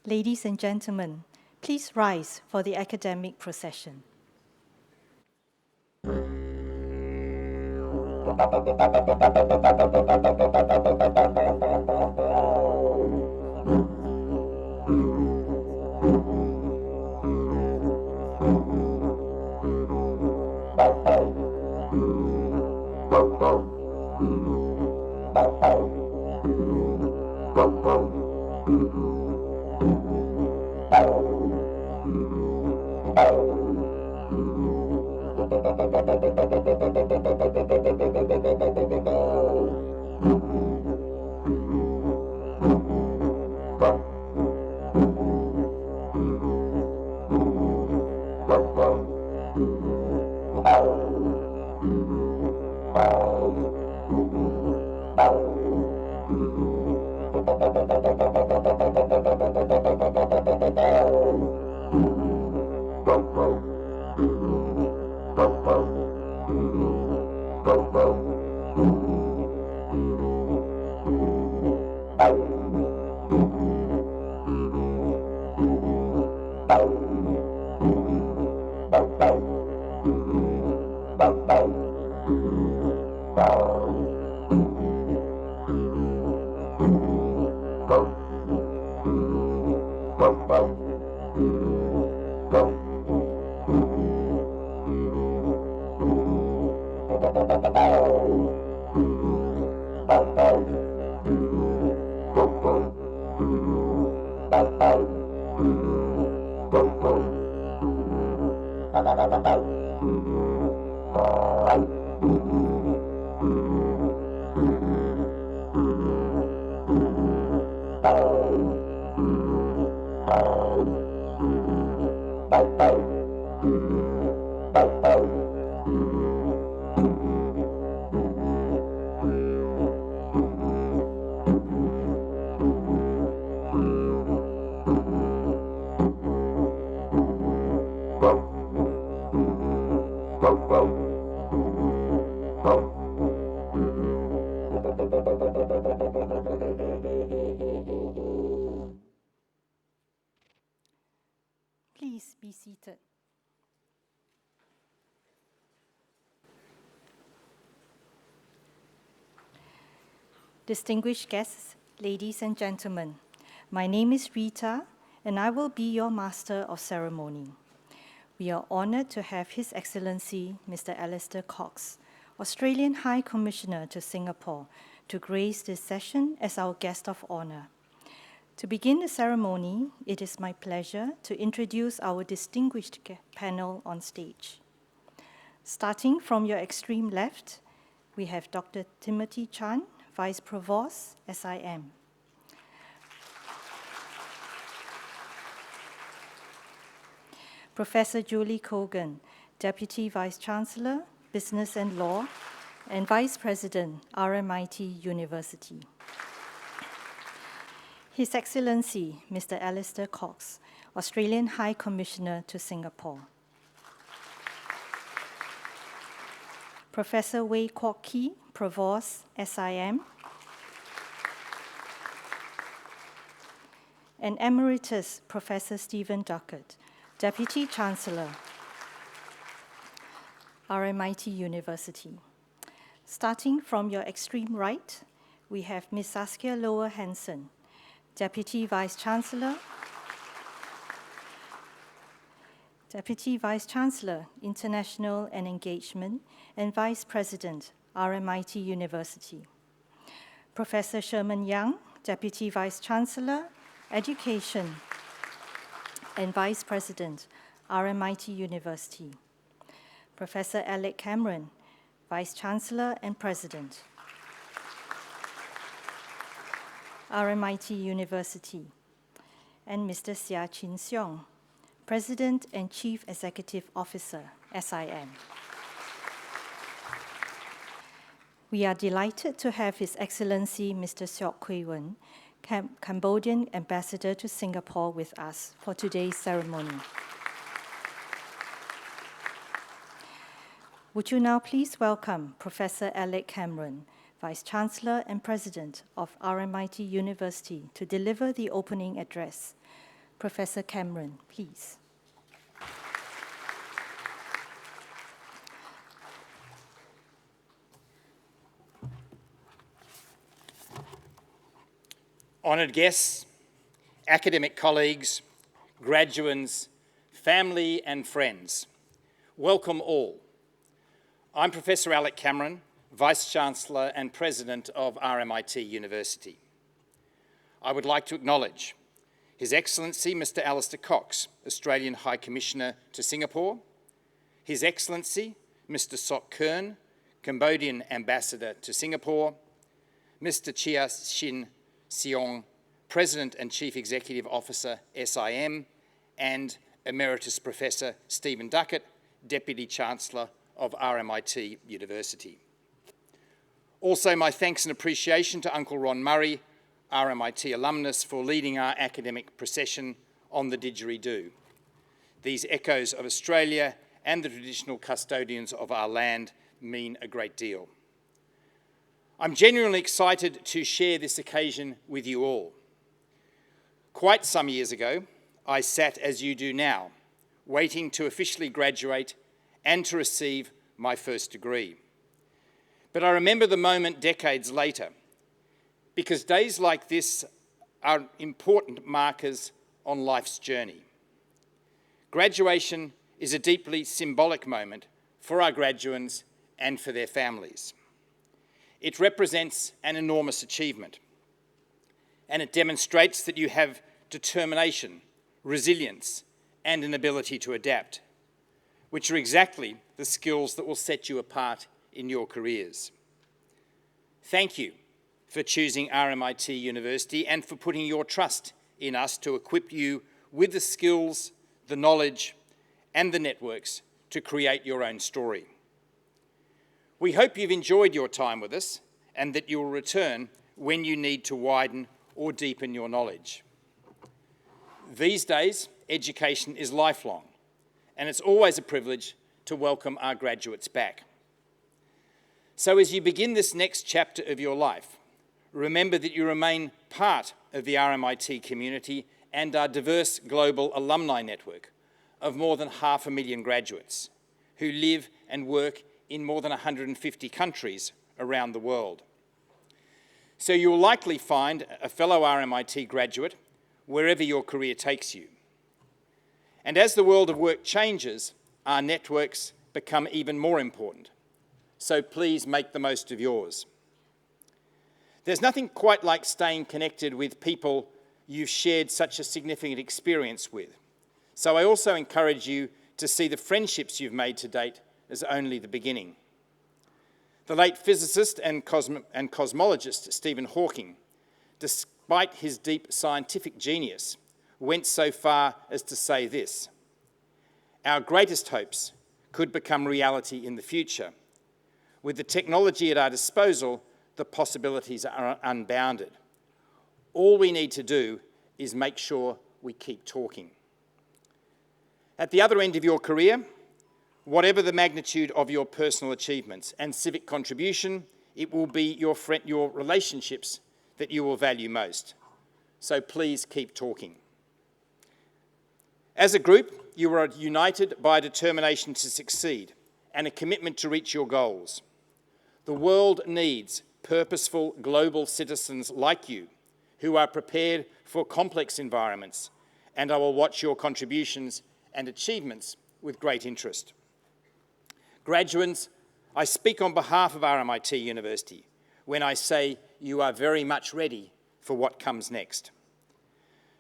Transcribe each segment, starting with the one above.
Ladies and gentlemen, please rise for the academic procession. Please be seated. Distinguished guests, ladies and gentlemen, my name is Rita, and I will be your Master of Ceremony. We are honored to have His Excellency Mr. Alistair Cox, Australian High Commissioner to Singapore, to grace this session as our guest of honor. To begin the ceremony, it is my pleasure to introduce our distinguished panel on stage. Starting from your extreme left, we have Dr. Timothy Chan, Vice Provost, SIM. Professor Julie Kogan, Deputy Vice Chancellor, Business and Law, and Vice President, RMIT University. His Excellency, Mr. Alistair Cox, Australian High Commissioner to Singapore. Professor Wei Kwok Kee, Provost, SIM. And Emeritus Professor Stephen Duckett, Deputy Chancellor, RMIT University. Starting from your extreme right, we have Ms. Saskia Lower Hansen, Deputy Vice Chancellor, International and Engagement, and Vice President, RMIT University. Professor Sherman Yang, Deputy Vice Chancellor, Education, and Vice President, RMIT University. Professor Alec Cameron, Vice Chancellor and President, RMIT University. And Mr. Seah Chin Siong, President and Chief Executive Officer, SIM. We are delighted to have His Excellency Mr. Seok Khui Wen, Cambodian Ambassador to Singapore, with us for today's ceremony. Would you now please welcome Professor Alec Cameron, Vice Chancellor and President of RMIT University, to deliver the opening address. Professor Cameron, please. Honoured guests, academic colleagues, graduands, family and friends, welcome all. I'm Professor Alec Cameron, Vice-Chancellor and President of RMIT University. I would like to acknowledge His Excellency Mr. Alistair Cox, Australian High Commissioner to Singapore, His Excellency Mr. Sok Kern, Cambodian Ambassador to Singapore, Mr. Chia Shin Seong, President and Chief Executive Officer, SIM, and Emeritus Professor Stephen Duckett, Deputy Chancellor of RMIT University. Also, my thanks and appreciation to Uncle Ron Murray, RMIT alumnus, for leading our academic procession on the didgeridoo. These echoes of Australia and the traditional custodians of our land mean a great deal. I'm genuinely excited to share this occasion with you all. Quite some years ago, I sat as you do now, waiting to officially graduate and to receive my first degree. But I remember the moment decades later, because days like this are important markers on life's journey. Graduation is a deeply symbolic moment for our graduands and for their families. It represents an enormous achievement, and it demonstrates that you have determination, resilience, and an ability to adapt, which are exactly the skills that will set you apart in your careers. Thank you for choosing RMIT University and for putting your trust in us to equip you with the skills, the knowledge, and the networks to create your own story. We hope you've enjoyed your time with us and that you will return when you need to widen or deepen your knowledge. These days, education is lifelong, and it's always a privilege to welcome our graduates back. So as you begin this next chapter of your life, remember that you remain part of the RMIT community and our diverse global alumni network of more than 500,000 graduates who live and work in more than 150 countries around the world. So you'll likely find a fellow RMIT graduate wherever your career takes you. And as the world of work changes, our networks become even more important. So please make the most of yours. There's nothing quite like staying connected with people you've shared such a significant experience with. So I also encourage you to see the friendships you've made to date as only the beginning. The late physicist and cosmologist Stephen Hawking, despite his deep scientific genius, went so far as to say this: "Our greatest hopes could become reality in the future. With the technology at our disposal, the possibilities are unbounded. All we need to do is make sure we keep talking." At the other end of your career, whatever the magnitude of your personal achievements and civic contribution, it will be your relationships that you will value most. So please keep talking. As a group, you are united by a determination to succeed and a commitment to reach your goals. The world needs purposeful global citizens like you who are prepared for complex environments, and I will watch your contributions and achievements with great interest. Graduands, I speak on behalf of RMIT University when I say you are very much ready for what comes next.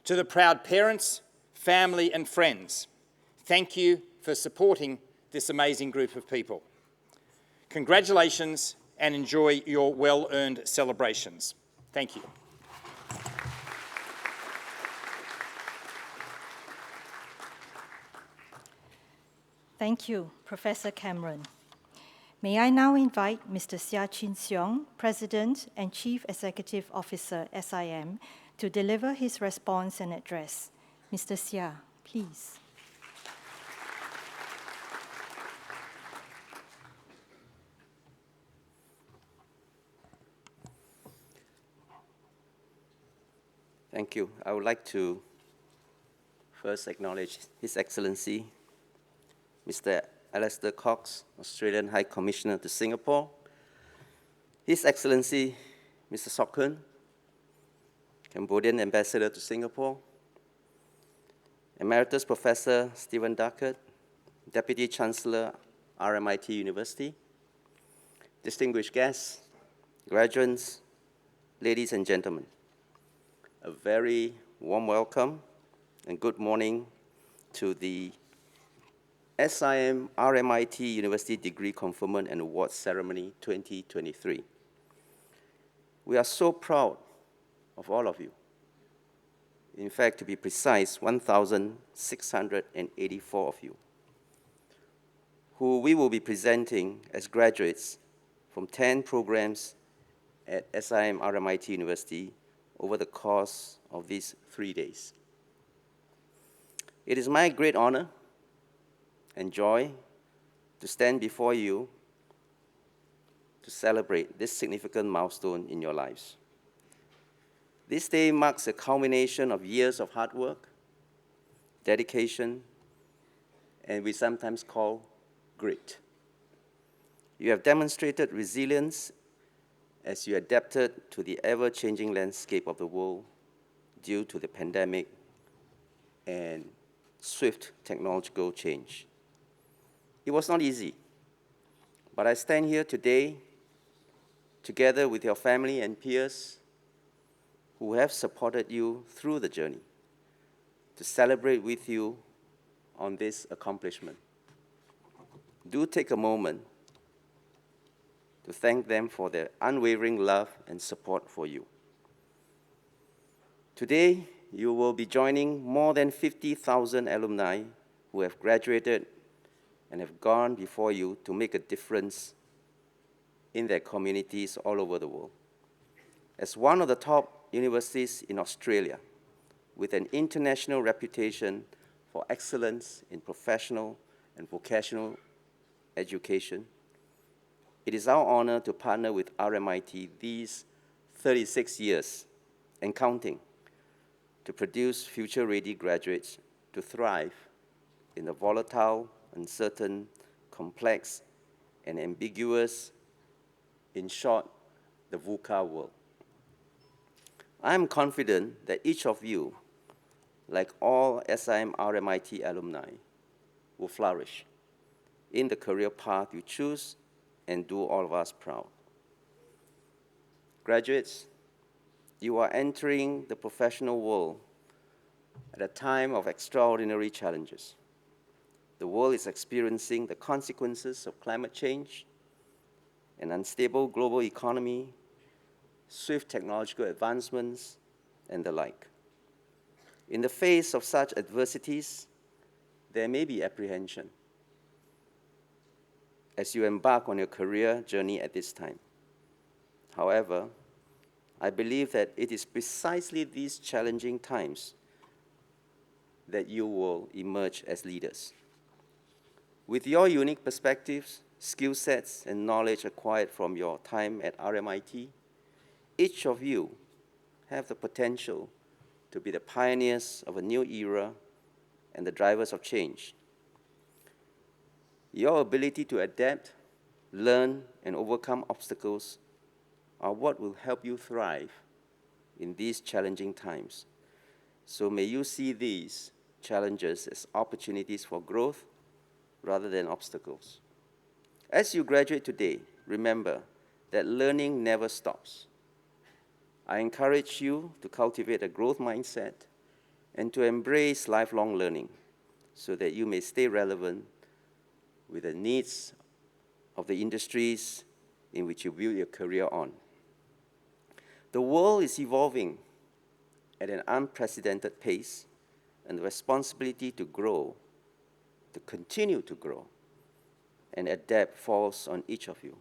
To the proud parents, family and friends, thank you for supporting this amazing group of people. Congratulations and enjoy your well-earned celebrations. Thank you. Thank you, Professor Cameron. May I now invite Mr. Seah Chin Seong, President and Chief Executive Officer, SIM, to deliver his response and address. Mr. Seah, please. Thank you. I would like to first acknowledge His Excellency, Mr. Alistair Cox, Australian High Commissioner to Singapore, His Excellency, Mr. Sok Khun, Cambodian Ambassador to Singapore, Emeritus Professor Stephen Duckett, Deputy Chancellor, RMIT University, distinguished guests, graduates, ladies and gentlemen, a very warm welcome and good morning to the SIM RMIT University Degree Conferment and Awards Ceremony 2023. We are so proud of all of you. In fact, to be precise, 1,684 of you, who we will be presenting as graduates from 10 programs at SIM RMIT University over the course of these 3 days. It is my great honor and joy to stand before you to celebrate this significant milestone in your lives. This day marks a culmination of years of hard work, dedication, and we sometimes call grit. You have demonstrated resilience as you adapted to the ever-changing landscape of the world due to the pandemic and swift technological change. It was not easy, but I stand here today together with your family and peers who have supported you through the journey to celebrate with you on this accomplishment. Do take a moment to thank them for their unwavering love and support for you. Today, you will be joining more than 50,000 alumni who have graduated and have gone before you to make a difference in their communities all over the world. As one of the top universities in Australia, with an international reputation for excellence in professional and vocational education, it is our honor to partner with RMIT these 36 years and counting to produce future-ready graduates to thrive in the volatile, uncertain, complex, and ambiguous, in short, the VUCA world. I am confident that each of you, like all SIM RMIT alumni, will flourish in the career path you choose and do all of us proud. Graduates, you are entering the professional world at a time of extraordinary challenges. The world is experiencing the consequences of climate change, an unstable global economy, swift technological advancements, and the like. In the face of such adversities, there may be apprehension as you embark on your career journey at this time. However, I believe that it is precisely these challenging times that you will emerge as leaders. With your unique perspectives, skill sets, and knowledge acquired from your time at RMIT, each of you have the potential to be the pioneers of a new era and the drivers of change. Your ability to adapt, learn, and overcome obstacles are what will help you thrive in these challenging times. So may you see these challenges as opportunities for growth rather than obstacles. As you graduate today, remember that learning never stops. I encourage you to cultivate a growth mindset and to embrace lifelong learning so that you may stay relevant with the needs of the industries in which you build your career on. The world is evolving at an unprecedented pace, and the responsibility to grow, to continue to grow, and adapt falls on each of you.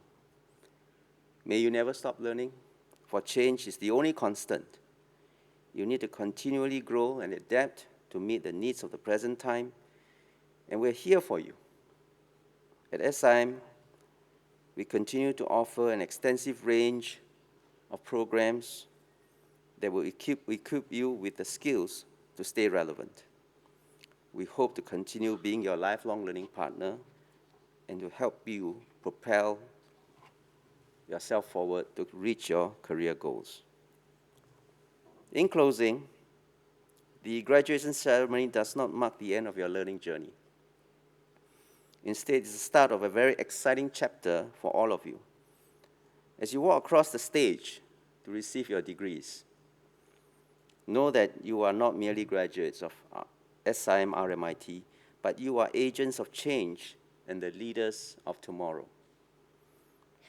May you never stop learning, for change is the only constant. You need to continually grow and adapt to meet the needs of the present time, and we're here for you. At SIM, we continue to offer an extensive range of programs that will equip you with the skills to stay relevant. We hope to continue being your lifelong learning partner and to help you propel yourself forward to reach your career goals. In closing, the graduation ceremony does not mark the end of your learning journey. Instead, it's the start of a very exciting chapter for all of you. As you walk across the stage to receive your degrees, know that you are not merely graduates of SIM RMIT, but you are agents of change and the leaders of tomorrow.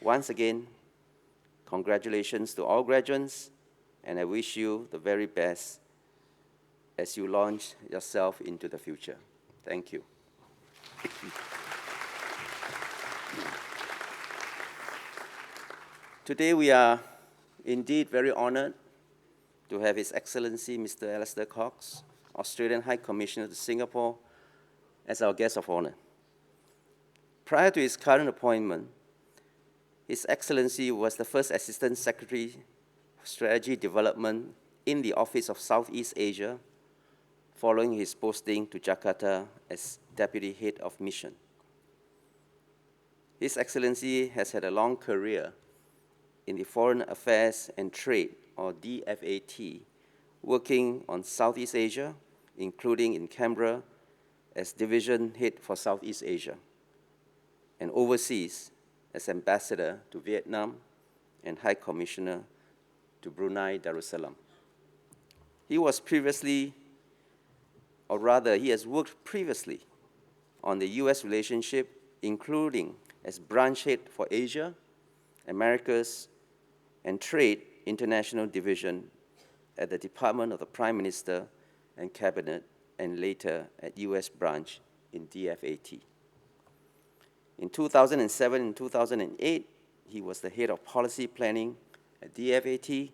Once again, congratulations to all graduates, and I wish you the very best as you launch yourself into the future. Thank you. Today we are indeed very honored to have His Excellency Mr. Alistair Cox, Australian High Commissioner to Singapore, as our guest of honor. Prior to his current appointment, His Excellency was the first Assistant Secretary for Strategy Development in the Office of Southeast Asia, following his posting to Jakarta as Deputy Head of Mission. His Excellency has had a long career in the Foreign Affairs and Trade, or DFAT, working on Southeast Asia, including in Canberra as Division Head for Southeast Asia, and overseas as Ambassador to Vietnam and High Commissioner to Brunei Darussalam. He was previously, or rather, he has worked previously on the US relationship, including as Branch Head for Asia, Americas, and Trade International Division at the Department of the Prime Minister and Cabinet, and later at US Branch in DFAT. In 2007 and 2008, he was the Head of Policy Planning at DFAT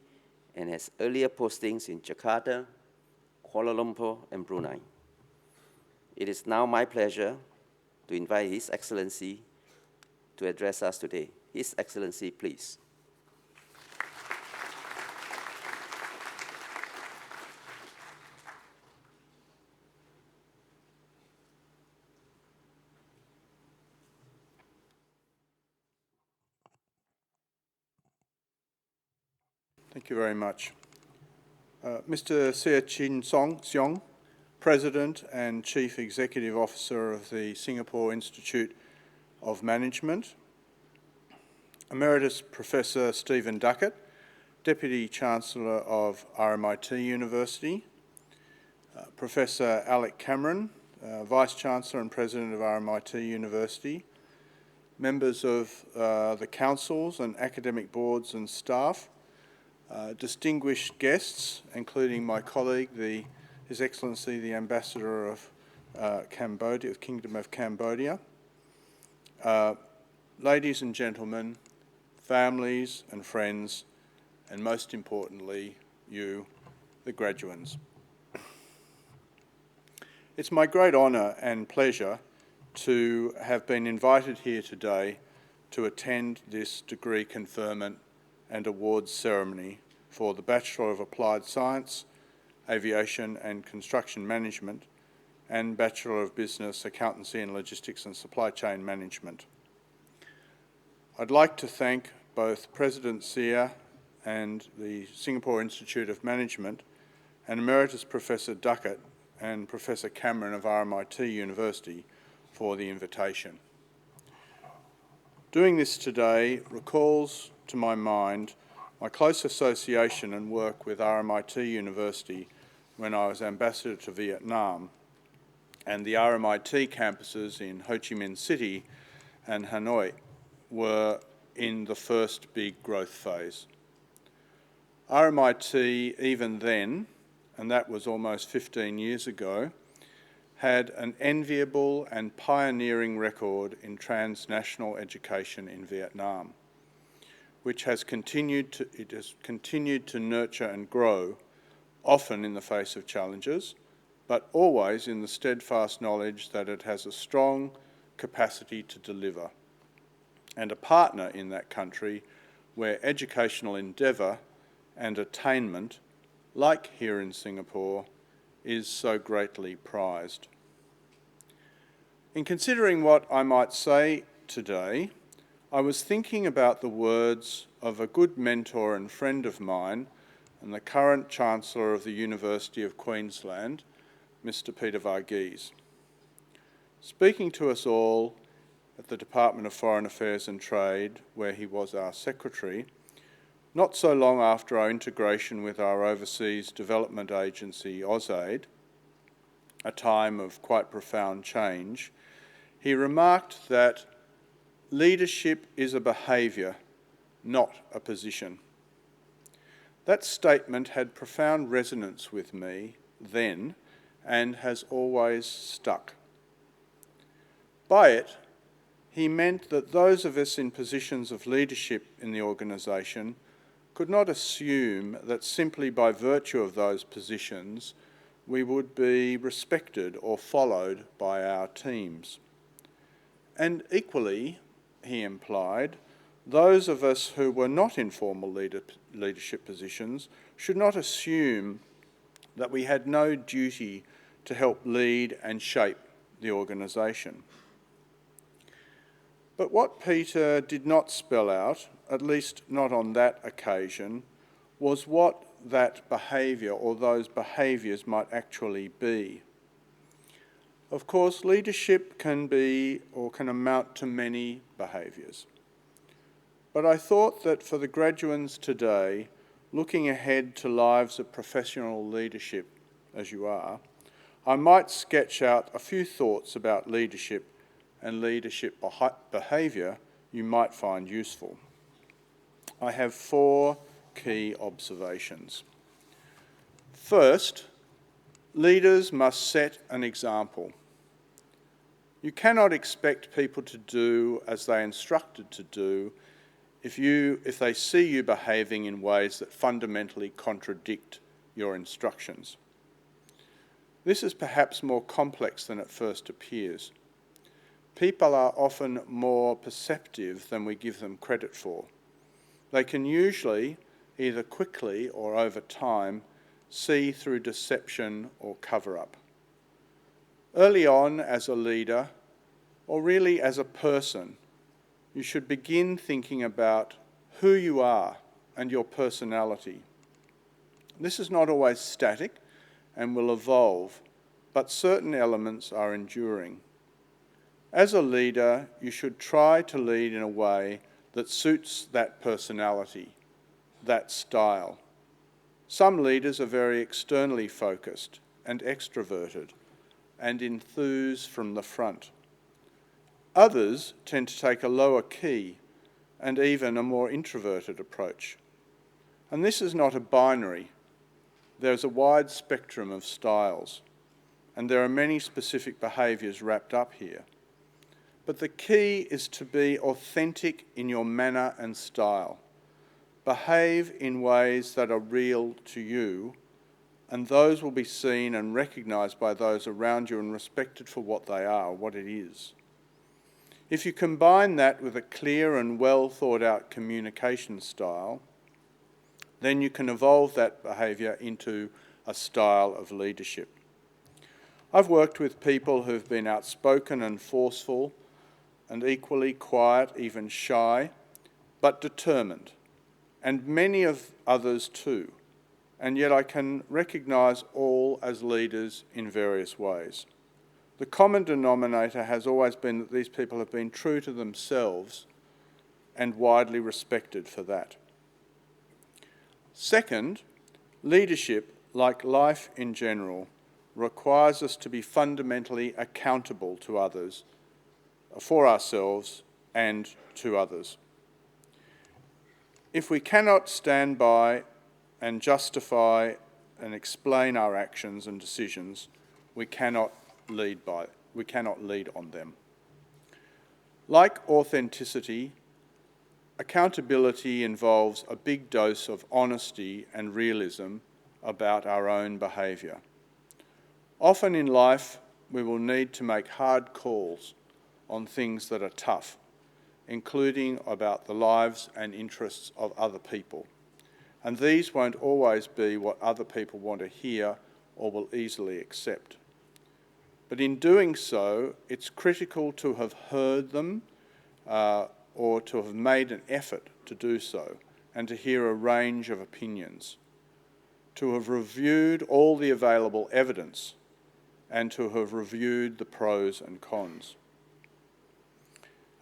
and has earlier postings in Jakarta, Kuala Lumpur, and Brunei. It is now my pleasure to invite His Excellency to address us today. His Excellency, please. Thank you very much. Mr. Seah Chin Siong, President and Chief Executive Officer of the Singapore Institute of Management, Emeritus Professor Stephen Duckett, Deputy Chancellor of RMIT University, Professor Alec Cameron, Vice Chancellor and President of RMIT University, members of the councils and academic boards and staff, distinguished guests, including my colleague, His Excellency the Ambassador of Cambodia, Kingdom of Cambodia, ladies and gentlemen, families and friends, and most importantly, you, the graduands. It's my great honour and pleasure to have been invited here today to attend this degree conferment and awards ceremony for the Bachelor of Applied Science, Aviation and Construction Management, and Bachelor of Business, Accountancy and Logistics and Supply Chain Management. I'd like to thank both President Seah and the Singapore Institute of Management and Emeritus Professor Duckett and Professor Cameron of RMIT University for the invitation. Doing this today recalls to my mind my close association and work with RMIT University when I was Ambassador to Vietnam, and the RMIT campuses in Ho Chi Minh City and Hanoi were in the first big growth phase. RMIT, even then, and that was almost 15 years ago, had an enviable and pioneering record in transnational education in Vietnam, which has continued to nurture and grow, often in the face of challenges, but always in the steadfast knowledge that it has a strong capacity to deliver, and a partner in that country where educational endeavour and attainment, like here in Singapore, is so greatly prized. In considering what I might say today, I was thinking about the words of a good mentor and friend of mine and the current Chancellor of the University of Queensland, Mr. Peter Varghese. Speaking to us all at the Department of Foreign Affairs and Trade, where he was our Secretary, not so long after our integration with our overseas development agency, AusAid, a time of quite profound change, he remarked that leadership is a behaviour, not a position. That statement had profound resonance with me then and has always stuck. By it, he meant that those of us in positions of leadership in the organisation could not assume that simply by virtue of those positions we would be respected or followed by our teams. And equally, he implied, those of us who were not in formal leadership positions should not assume that we had no duty to help lead and shape the organisation. But what Peter did not spell out, at least not on that occasion, was what that behaviour or those behaviours might actually be. Of course, leadership can be or can amount to many behaviours. But I thought that for the graduands today, looking ahead to lives of professional leadership, as you are, I might sketch out a few thoughts about leadership and leadership behaviour you might find useful. I have 4 key observations. First, leaders must set an example. You cannot expect people to do as they are instructed to do if they see you behaving in ways that fundamentally contradict your instructions. This is perhaps more complex than it first appears. People are often more perceptive than we give them credit for. They can usually, either quickly or over time, see through deception or cover-up. Early on as a leader, or really as a person, you should begin thinking about who you are and your personality. This is not always static and will evolve, but certain elements are enduring. As a leader, you should try to lead in a way that suits that personality, that style. Some leaders are very externally focused and extroverted and enthuse from the front. Others tend to take a lower key and even a more introverted approach. And this is not a binary. There's a wide spectrum of styles, and there are many specific behaviours wrapped up here. But the key is to be authentic in your manner and style. Behave in ways that are real to you, and those will be seen and recognised by those around you and respected for what they are, what it is. If you combine that with a clear and well thought out communication style, then you can evolve that behaviour into a style of leadership. I've worked with people who've been outspoken and forceful and equally quiet, even shy, but determined, and many of others too, and yet I can recognise all as leaders in various ways. The common denominator has always been that these people have been true to themselves and widely respected for that. Second, leadership, like life in general, requires us to be fundamentally accountable to others, for ourselves and to others. If we cannot stand by and justify and explain our actions and decisions, we cannot lead on them. Like authenticity, accountability involves a big dose of honesty and realism about our own behaviour. Often in life, we will need to make hard calls on things that are tough, including about the lives and interests of other people. And these won't always be what other people want to hear or will easily accept. But in doing so, it's critical to have heard them or to have made an effort to do so and to hear a range of opinions, to have reviewed all the available evidence and to have reviewed the pros and cons.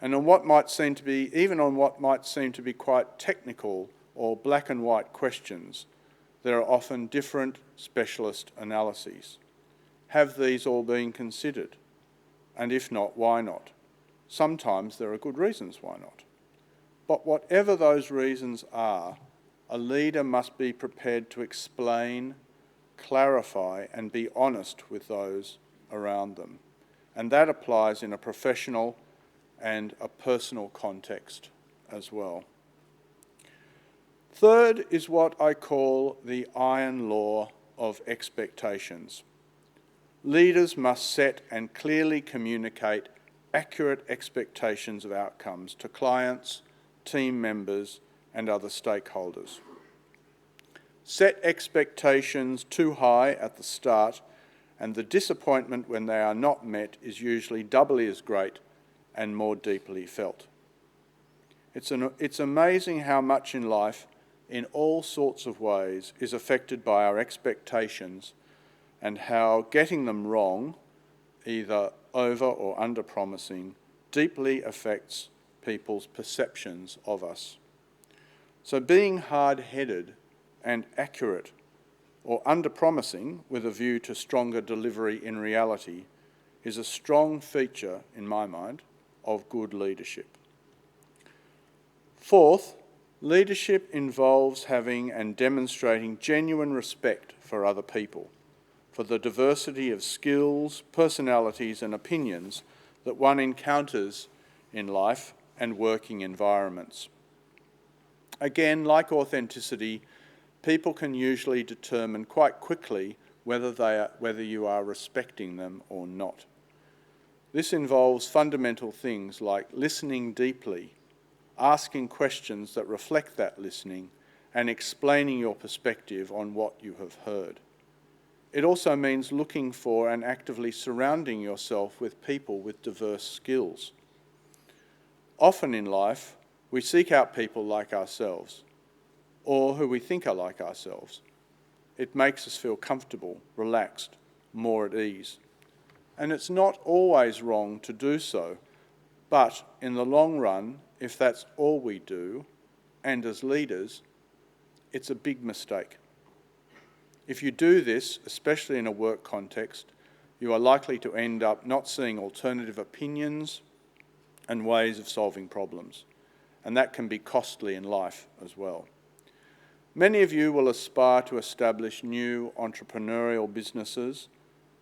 And on what might seem to be, even on what might seem to be quite technical or black and white questions, there are often different specialist analyses. Have these all been considered? And if not, why not? Sometimes there are good reasons why not. But whatever those reasons are, a leader must be prepared to explain, clarify, and be honest with those around them. And that applies in a professional and a personal context as well. Third is what I call the iron law of expectations. Leaders must set and clearly communicate accurate expectations of outcomes to clients, team members, and other stakeholders. Set expectations too high at the start, and the disappointment when they are not met is usually doubly as great and more deeply felt. It's amazing how much in life, in all sorts of ways, is affected by our expectations and how getting them wrong, either over or under-promising, deeply affects people's perceptions of us. So being hard-headed and accurate or under-promising with a view to stronger delivery in reality is a strong feature, in my mind, of good leadership. Fourth, leadership involves having and demonstrating genuine respect for other people, for the diversity of skills, personalities, and opinions that one encounters in life and working environments. Again, like authenticity, people can usually determine quite quickly whether you are respecting them or not. This involves fundamental things like listening deeply, asking questions that reflect that listening, and explaining your perspective on what you have heard. It also means looking for and actively surrounding yourself with people with diverse skills. Often in life, we seek out people like ourselves, or who we think are like ourselves. It makes us feel comfortable, relaxed, more at ease. And it's not always wrong to do so, but in the long run, if that's all we do, and as leaders, it's a big mistake. If you do this, especially in a work context, you are likely to end up not seeing alternative opinions and ways of solving problems, and that can be costly in life as well. Many of you will aspire to establish new entrepreneurial businesses,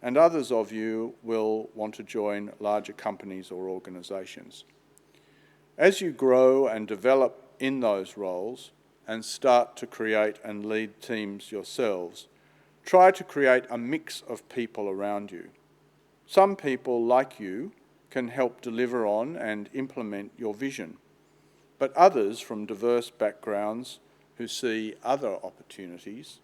and others of you will want to join larger companies or organisations. As you grow and develop in those roles and start to create and lead teams yourselves, try to create a mix of people around you. Some people, like you, can help deliver on and implement your vision, but others from diverse backgrounds who see other opportunities,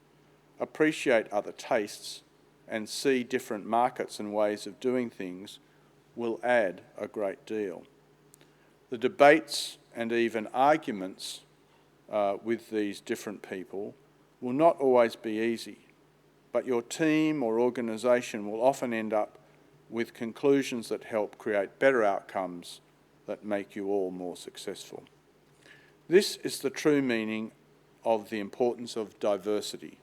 appreciate other tastes, and see different markets and ways of doing things will add a great deal. The debates and even arguments with these different people will not always be easy, but your team or organisation will often end up with conclusions that help create better outcomes that make you all more successful. This is the true meaning of the importance of diversity.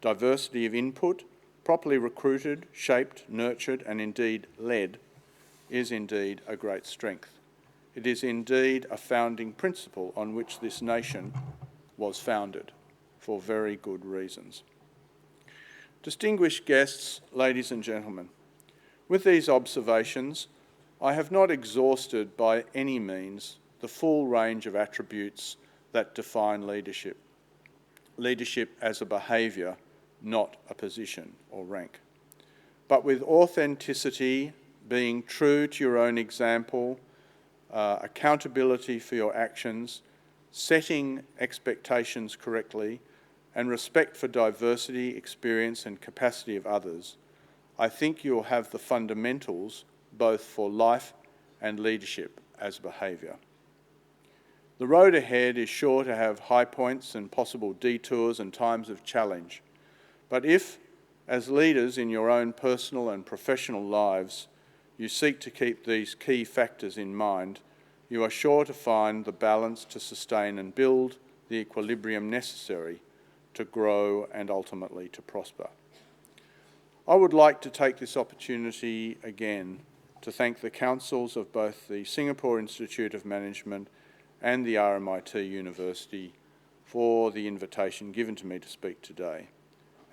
Diversity of input, properly recruited, shaped, nurtured, and indeed led, is indeed a great strength. It is indeed a founding principle on which this nation was founded, for very good reasons. Distinguished guests, ladies and gentlemen, with these observations, I have not exhausted by any means the full range of attributes that define leadership. Leadership as a behaviour, not a position or rank. But with authenticity, being true to your own example, accountability for your actions, setting expectations correctly, and respect for diversity, experience, and capacity of others, I think you'll have the fundamentals both for life and leadership as behaviour. The road ahead is sure to have high points and possible detours and times of challenge. But if, as leaders in your own personal and professional lives, you seek to keep these key factors in mind, you are sure to find the balance to sustain and build the equilibrium necessary to grow and ultimately to prosper. I would like to take this opportunity again to thank the councils of both the Singapore Institute of Management and the RMIT University for the invitation given to me to speak today.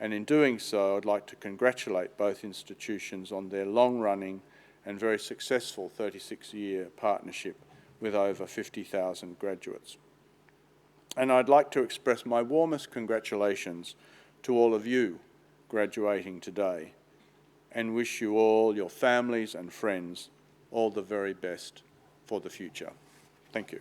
And in doing so, I'd like to congratulate both institutions on their long-running and very successful 36-year partnership with over 50,000 graduates. And I'd like to express my warmest congratulations to all of you graduating today and wish you all, your families and friends, all the very best for the future. Thank you.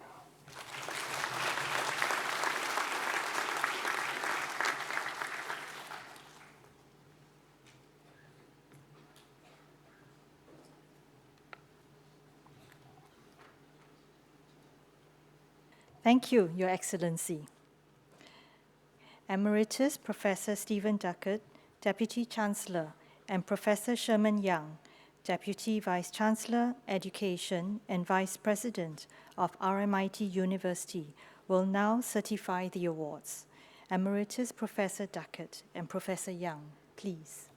Thank you, Your Excellency. Emeritus Professor Stephen Duckett, Deputy Chancellor, and Professor Sherman Young, Deputy Vice-Chancellor, Education and Vice President of RMIT University, will now certify the awards. Emeritus Professor Duckett and Professor Young, please.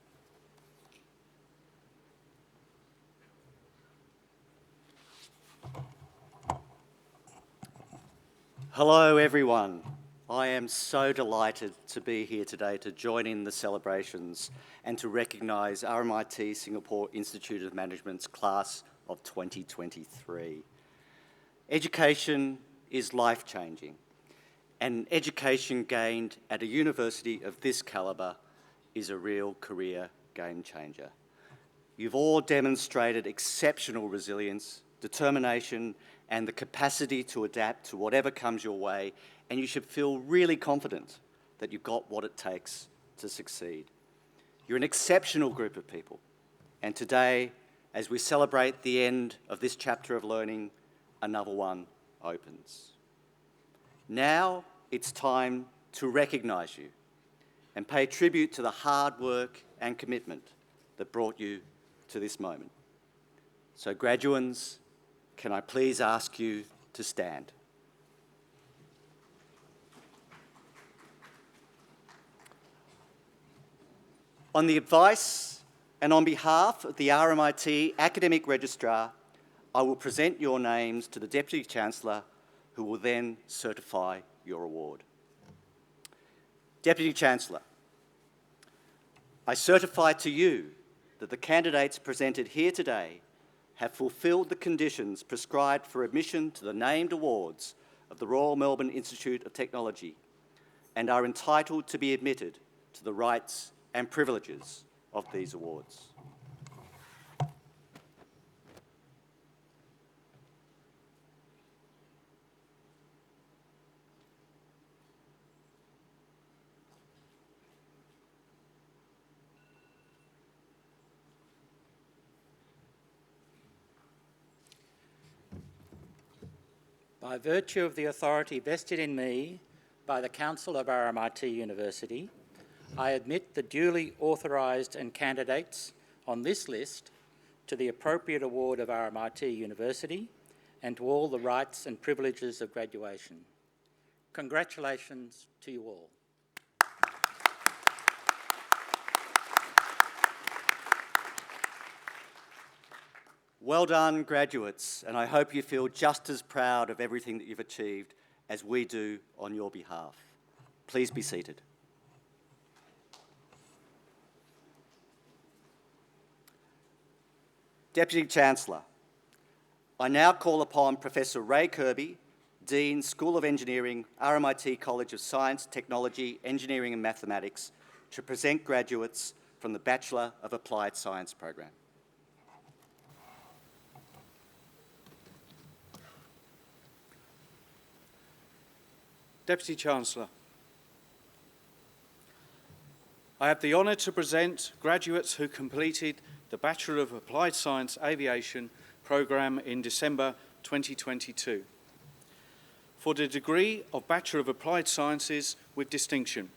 Hello, everyone. I am so delighted to be here today to join in the celebrations and to recognise RMIT Singapore Institute of Management's class of 2023. Education is life-changing, and education gained at a university of this calibre is a real career game-changer. You've all demonstrated exceptional resilience, determination, and the capacity to adapt to whatever comes your way, and you should feel really confident that you've got what it takes to succeed. You're an exceptional group of people, and today, as we celebrate the end of this chapter of learning, another one opens. Now it's time to recognise you and pay tribute to the hard work and commitment that brought you to this moment. So graduands, can I please ask you to stand? On the advice and on behalf of the RMIT Academic Registrar, I will present your names to the Deputy Chancellor, who will then certify your award. Deputy Chancellor, I certify to you that the candidates presented here today have fulfilled the conditions prescribed for admission to the named awards of the Royal Melbourne Institute of Technology and are entitled to be admitted to the rights and privileges of these awards. By virtue of the authority vested in me by the Council of RMIT University, I admit the duly authorised and candidates on this list to the appropriate award of RMIT University and to all the rights and privileges of graduation. Congratulations to you all. Well done, graduates, and I hope you feel just as proud of everything that you've achieved as we do on your behalf. Please be seated. Deputy Chancellor, I now call upon Professor Ray Kirby, Dean, School of Engineering, RMIT College of Science, Technology, Engineering and Mathematics, to present graduates from the Bachelor of Applied Science program. Deputy Chancellor, I have the honour to present graduates who completed the Bachelor of Applied Science Aviation programme in December 2022 for the degree of Bachelor of Applied Sciences with distinction.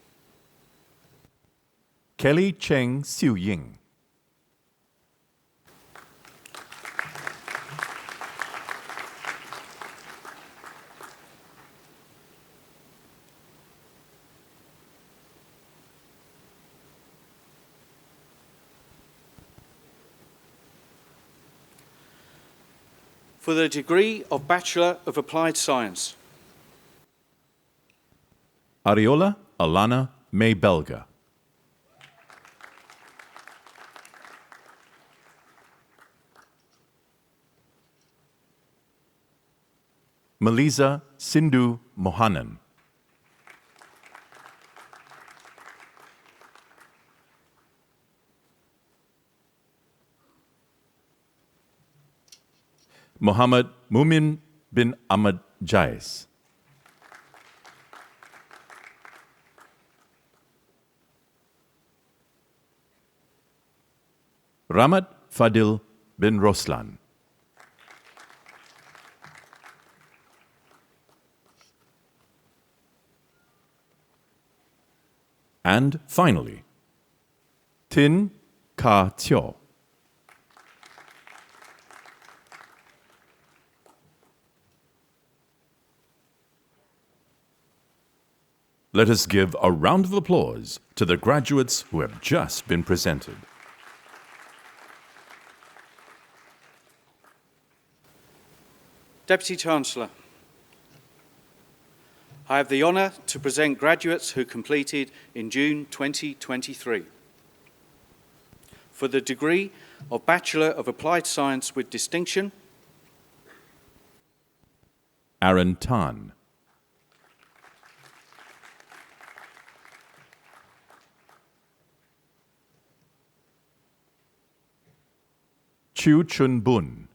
Kelly Cheng Siu Ying. For the degree of Bachelor of Applied Science. Ariola Alana May Belga. Melisa Sindhu Mohanan. Muhammad Mumin bin Ahmad Jais. Ramat Fadil bin Roslan. And finally, Tin Ka Tio. Let us give a round of applause to the graduates who have just been presented. Deputy Chancellor, I have the honour to present graduates who completed in June 2023 for the degree of Bachelor of Applied Science with distinction. Aaron Tan. Chu Chun Bun.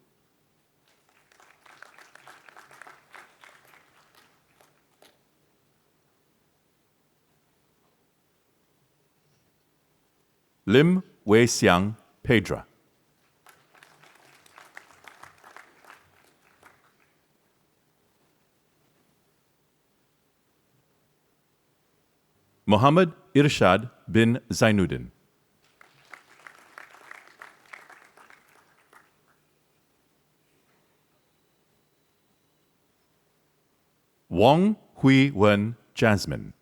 Lim Wei Xiang Pedra. Muhammad Irshad bin Zainuddin. Wong Hui Wen Jasmine.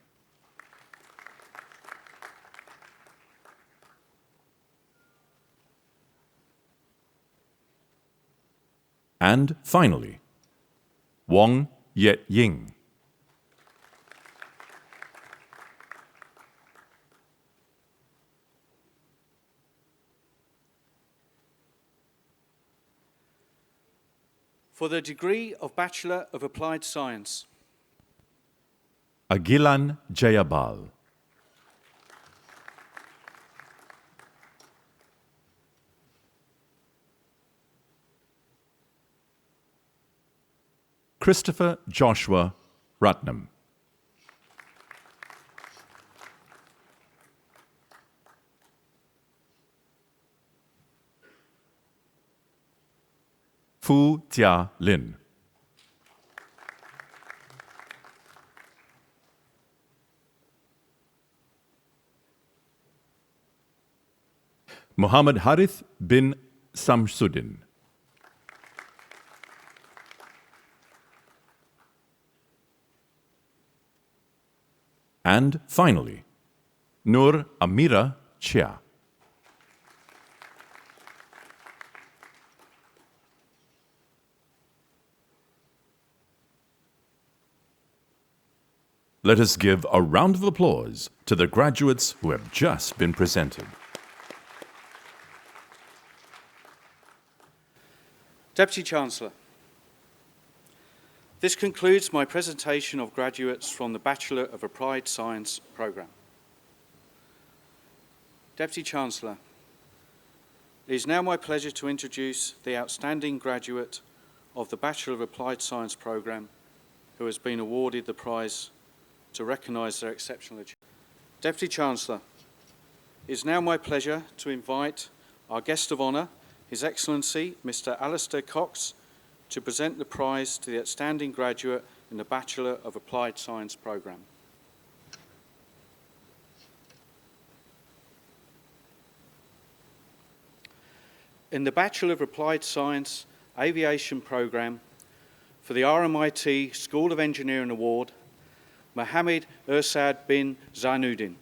And finally, Wong Yet Ying. For the degree of Bachelor of Applied Science. Agilan Jayabal. Christopher Joshua Ratnam. Fu Jia Lin. Muhammad Harith bin Samsuddin. And finally, Nur Amira Chia. Let us give a round of applause to the graduates who have just been presented. Deputy Chancellor, this concludes my presentation of graduates from the Bachelor of Applied Science programme. Deputy Chancellor, it is now my pleasure to introduce the outstanding graduate of the Bachelor of Applied Science programme who has been awarded the prize to recognise their exceptional achievement. Deputy Chancellor, It is now my pleasure to invite our guest of honour, His Excellency Mr. Alistair Cox, to present the prize to the outstanding graduate in the Bachelor of Applied Science programme. In the Bachelor of Applied Science Aviation programme for the RMIT School of Engineering Award, Mohammed Ursad bin Zainuddin.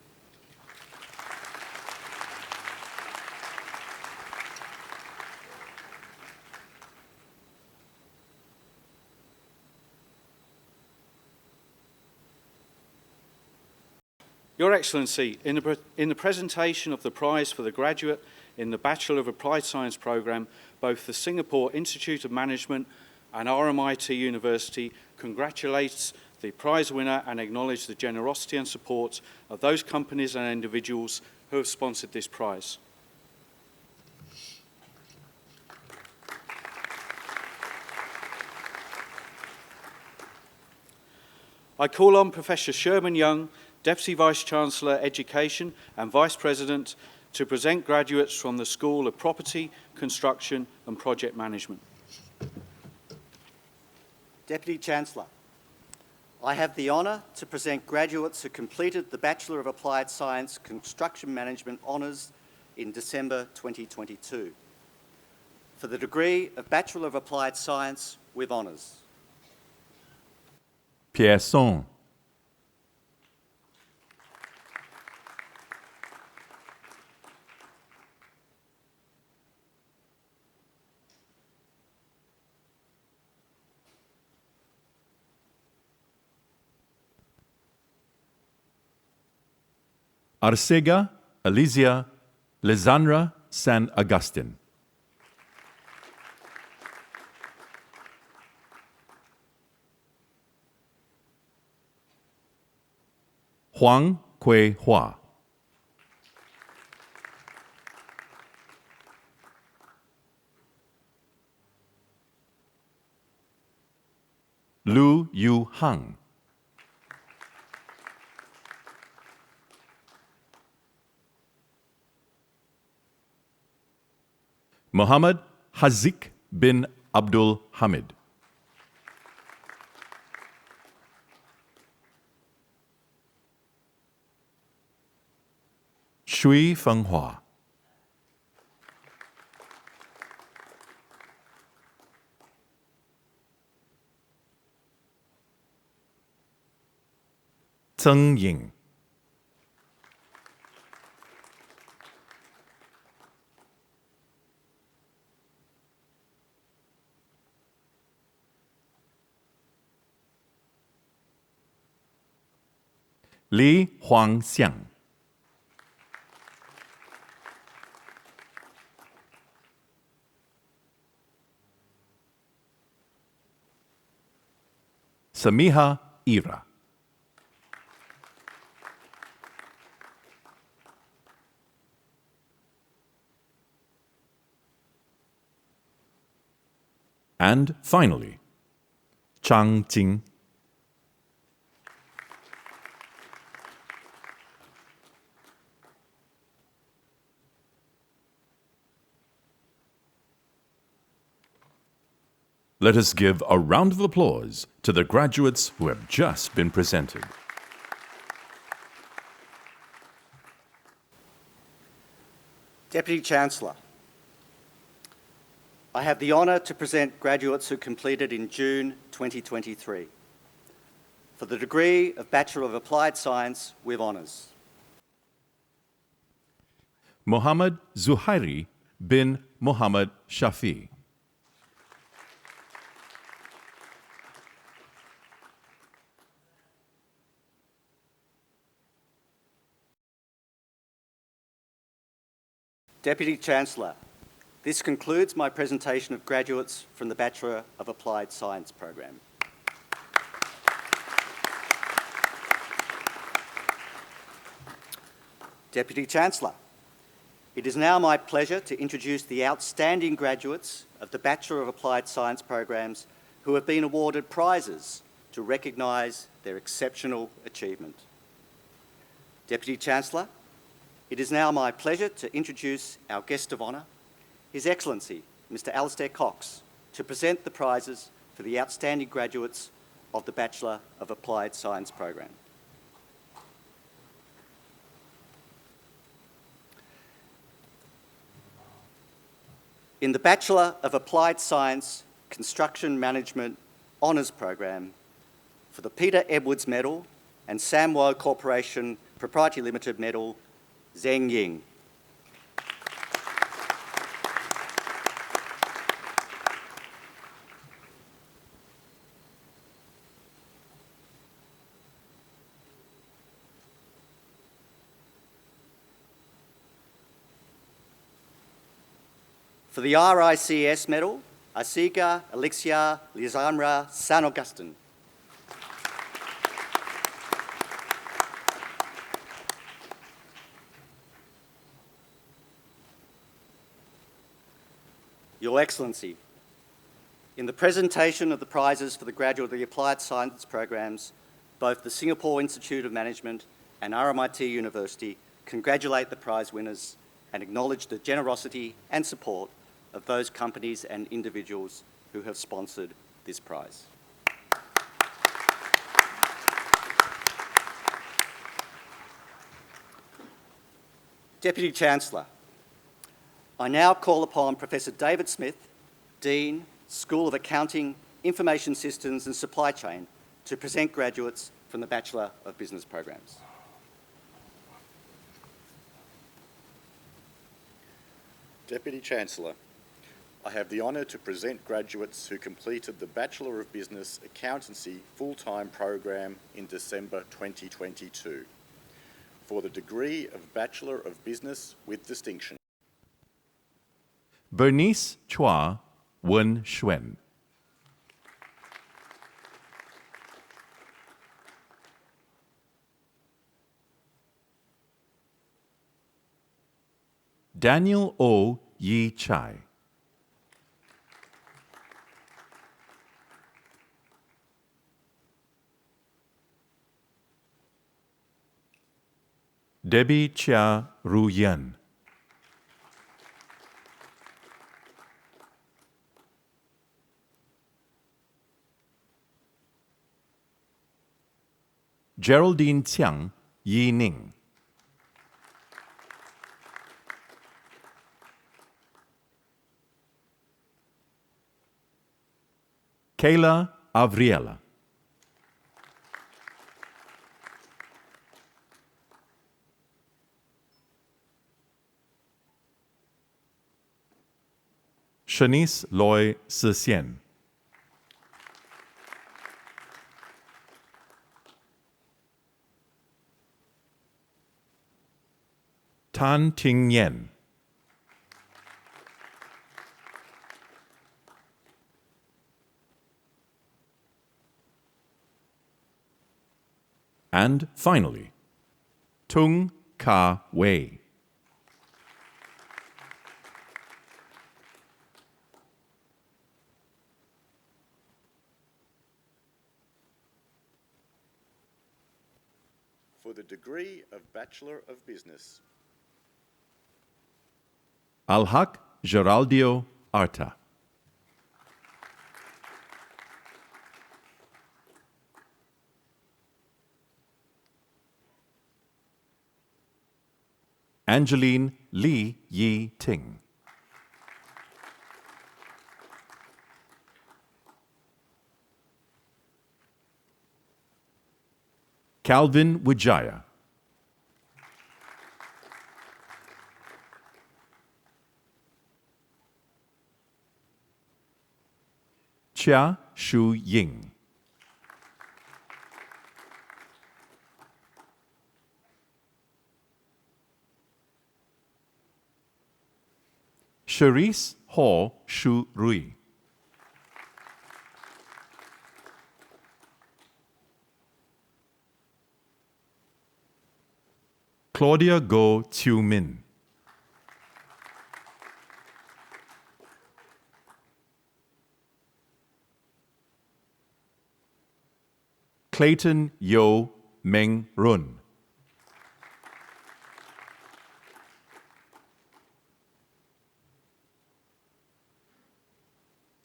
Your Excellency, in the presentation of the prize for the graduate in the Bachelor of Applied Science programme, both the Singapore Institute of Management and RMIT University congratulates the prize winner and acknowledge the generosity and support of those companies and individuals who have sponsored this prize. I call on Professor Sherman Young, Deputy Vice-Chancellor Education and Vice President, to present graduates from the School of Property, Construction and Project Management. Deputy Chancellor, I have the honour to present graduates who completed the Bachelor of Applied Science Construction Management Honours in December 2022 for the degree of Bachelor of Applied Science with Honours. Pierson. Arcega Alizia Lezanra San Agustin. Huang Kui Hua. Lu Yu Hang. Muhammad Hazik bin Abdul Hamid. Shui Fenghua. Zheng Ying. Li Huangxiang. Samiha Ira. And finally, Chang Jing. Let us give a round of applause to the graduates who have just been presented. Deputy Chancellor, I have the honour to present graduates who completed in June 2023 for the degree of Bachelor of Applied Science with Honours. Muhammad Zuhairi bin Muhammad Shafi. Deputy Chancellor, this concludes my presentation of graduates from the Bachelor of Applied Science program. Deputy Chancellor, it is now my pleasure to introduce the outstanding graduates of the Bachelor of Applied Science programs who have been awarded prizes to recognise their exceptional achievement. Deputy Chancellor, It is now my pleasure to introduce our guest of honour, His Excellency, Mr. Alistair Cox, to present the prizes for the outstanding graduates of the Bachelor of Applied Science program. In the Bachelor of Applied Science Construction Management Honours program, for the Peter Edwards Medal and Samwo Corporation Proprietary Limited Medal, Zheng Ying. For the RICS Medal, Asiga Alexia Lizamra San Augustin. Your Excellency, in the presentation of the prizes for the graduate of the Applied Science programs, both the Singapore Institute of Management and RMIT University congratulate the prize winners and acknowledge the generosity and support of those companies and individuals who have sponsored this prize. Deputy Chancellor, I now call upon Professor David Smith, Dean, School of Accounting, Information Systems and Supply Chain, to present graduates from the Bachelor of Business programs. Deputy Chancellor, I have the honour to present graduates who completed the Bachelor of Business Accountancy full-time program in December 2022 for the degree of Bachelor of Business with distinction. Bernice Chua Wen Xuan. Daniel O. Yi Chai. Debbie Chia Ru Yan. Geraldine Qiang Yi Ning. Kayla Avriela. Shanice Loy Sisien. Tan Ting Yen. And finally, Tung Ka Wei. For the degree of Bachelor of Business, Alhak Geraldio Arta. Angeline Li Yi Ting. Calvin Wijaya. Chia Shu Ying. Cherise Ho Shu Rui. Claudia Go Chiu Min. Clayton Yo Meng Run.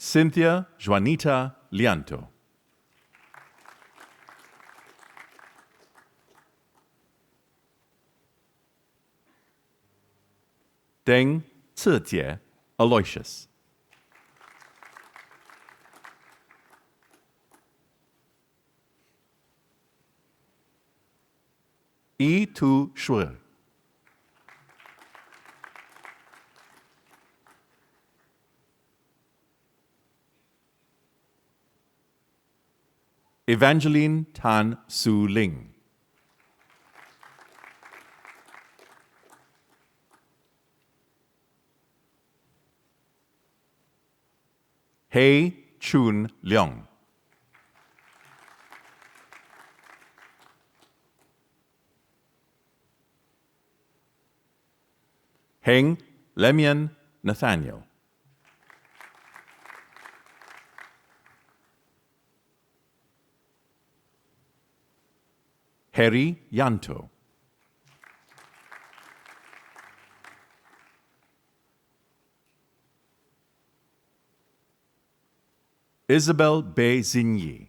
Cynthia Juanita Lianto. Deng Zejie Aloysius. Yi Tu Shui. Evangeline Tan Su Ling. Hei Chun Leong. Heng Lemian Nathaniel. Harry Yanto. Isabel Bei Zinyi.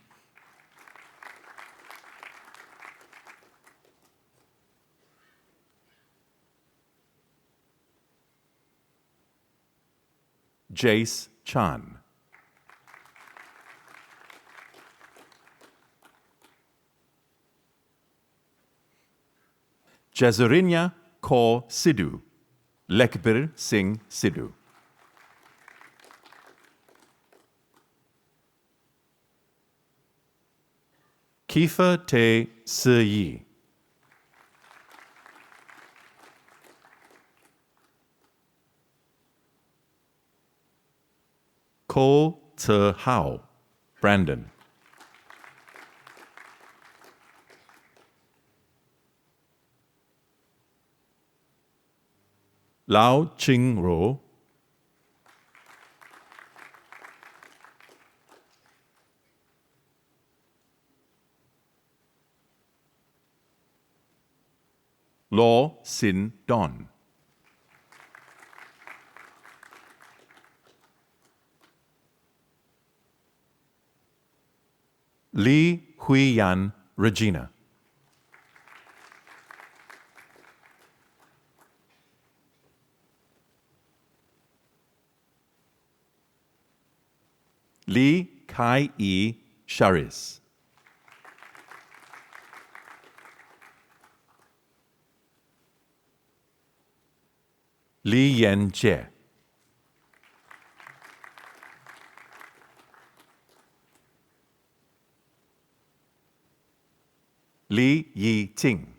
Jace Chan. Jazurinya Kaur Sidhu. Lekbir Singh Sidhu. Kifa Te Yi. Ko Tse Hao, Brandon. Lao Ching Ro. Law Sin Don. Lee Hui Yan Regina. Lee Kai E Sharis. Li Yen Jie. Li Yi Ting.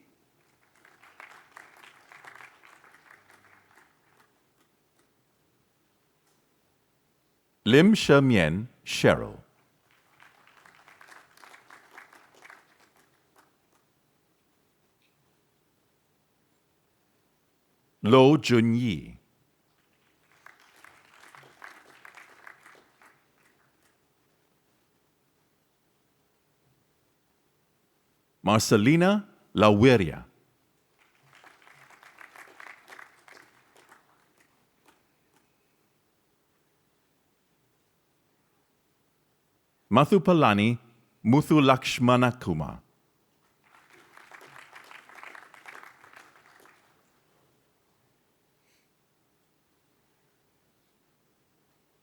Lim Shemian Cheryl. Lo Junyi. Marcelina Laweria. Mathupalani Muthulakshmanakumar.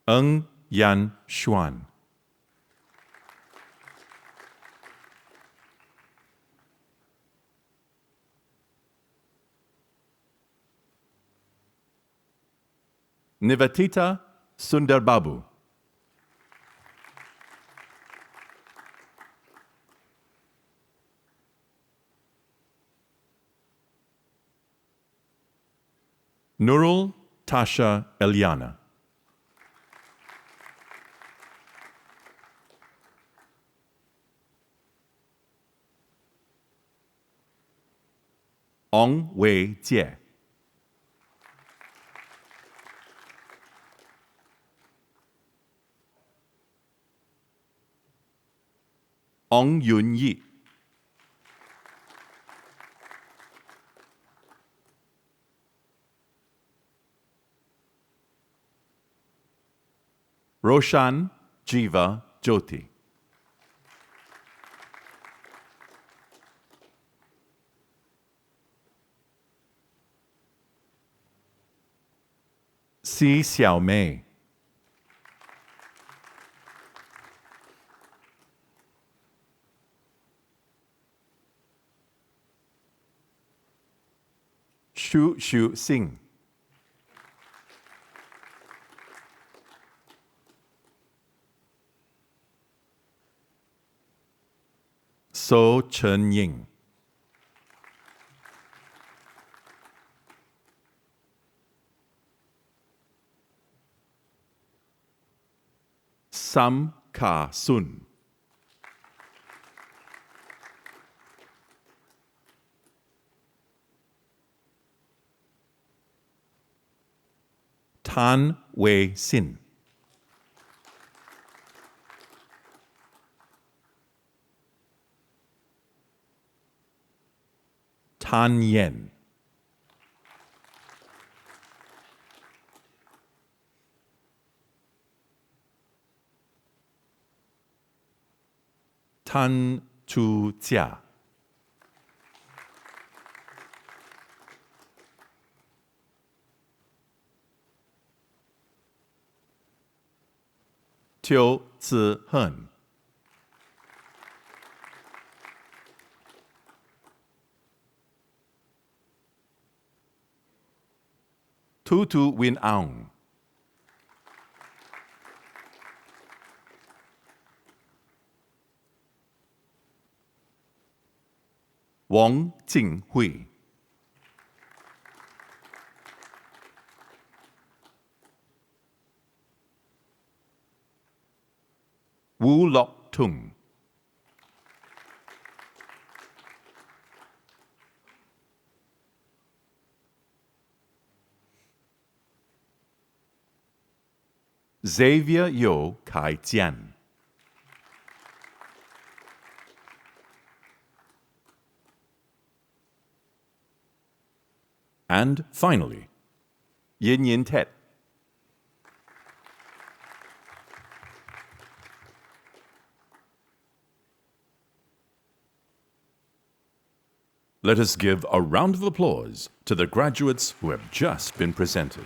Ng Yan Xuan. Nivetita Sundarbabu. Nurul Tasha Eliana. Ong Wei Jie. Ong Yun Yi. Roshan Jiva Jyoti. C. Xiao Mei. Shu Shu Singh. So Chen Ying. Sam Ka Sun. Tan Wei Sin. Tan Yen. Tan Chu Jia. Tiu Zi Hen. Tutu Win Aung. Wang Jinghui. Wu Lok Tung. Xavier Yo Kai Jian. And finally, Yin Yin Tet. Let us give a round of applause to the graduates who have just been presented.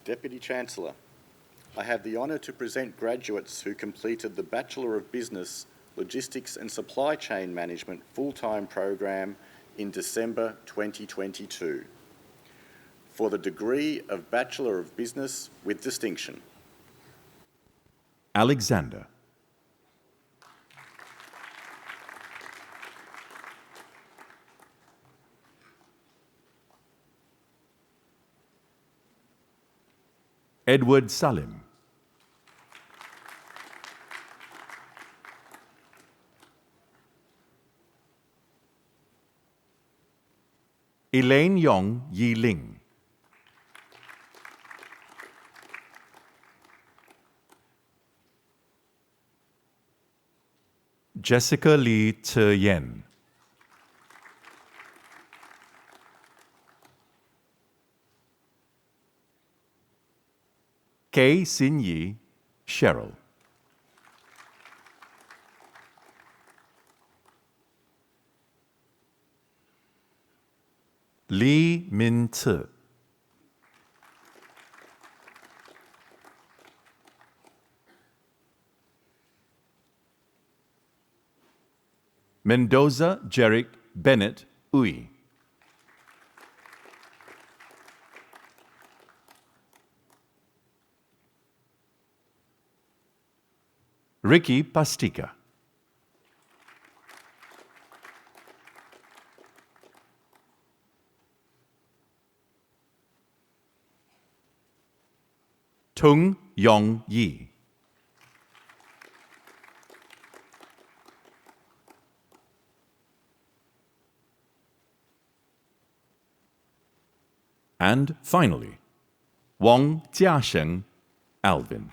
Deputy Chancellor, I have the honour to present graduates who completed the Bachelor of Business, Logistics and Supply Chain Management full-time program in December 2022 for the degree of Bachelor of Business with distinction. Alexander. Edward Salim. Elaine Yong Yi Ling. Jessica Lee Tse Yen. Kay Sin Yi Cheryl. Lee Min Tse. Mendoza Jerick Bennett Uy. Ricky Pastica. Tung Yong Yi. And finally, Wang Jiasheng Alvin.